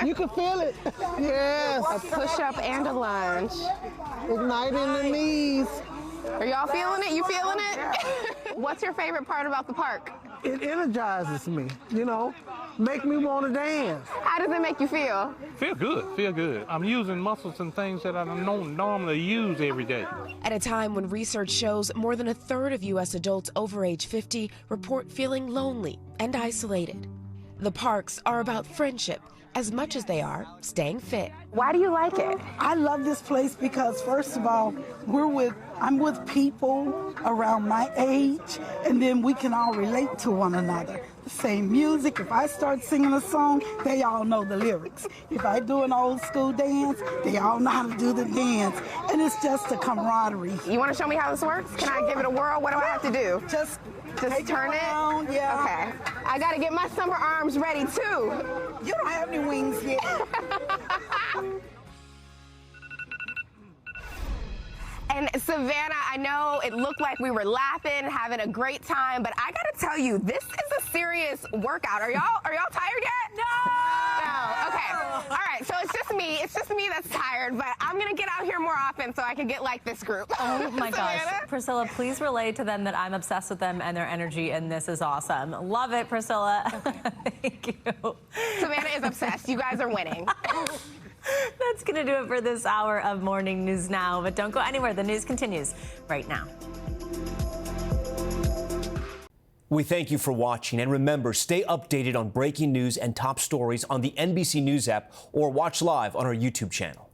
Speaker 19: You can feel it. Yes.
Speaker 7: A push-up and a lunge.
Speaker 19: Igniting the knees.
Speaker 7: Are y'all feeling it? You feeling it? What's your favorite part about the park?
Speaker 19: It energizes me, you know, make me want to dance.
Speaker 7: How does it make you feel?
Speaker 22: Feel good. I'm using muscles and things that I don't normally use every day.
Speaker 18: At a time when research shows more than a third of U.S. adults over age 50 report feeling lonely and isolated. The parks are about friendship as much as they are staying fit.
Speaker 7: Why do you like it?
Speaker 23: I love this place because, first of all, I'm with people around my age, and then we can all relate to one another. The same music. If I start singing a song, they all know the lyrics. If I do an old school dance, they all know how to do the dance. And it's just a camaraderie.
Speaker 7: You want to show me how this works? Can I give it a whirl? What do I have to do?
Speaker 23: Just
Speaker 7: turn it?
Speaker 23: Yeah.
Speaker 7: Okay. I got to get my summer arms ready, too.
Speaker 23: You don't have any wings yet.
Speaker 7: And Savannah, I know it looked like we were laughing, having a great time, but I gotta tell you, this is a serious workout. Are y'all tired yet? No. Okay. All right. So it's just me. It's just me that's tired. But I'm gonna get out here more often so I can get like this group.
Speaker 1: Oh my gosh,
Speaker 7: Savannah?
Speaker 1: Priscilla, please relay to them that I'm obsessed with them and their energy, and this is awesome. Love it, Priscilla. Thank you.
Speaker 7: Savannah is obsessed. You guys are winning.
Speaker 1: That's going to do it for this hour of Morning News Now. But don't go anywhere. The news continues right now.
Speaker 9: We thank you for watching. And remember, stay updated on breaking news and top stories on the NBC News app or watch live on our YouTube channel.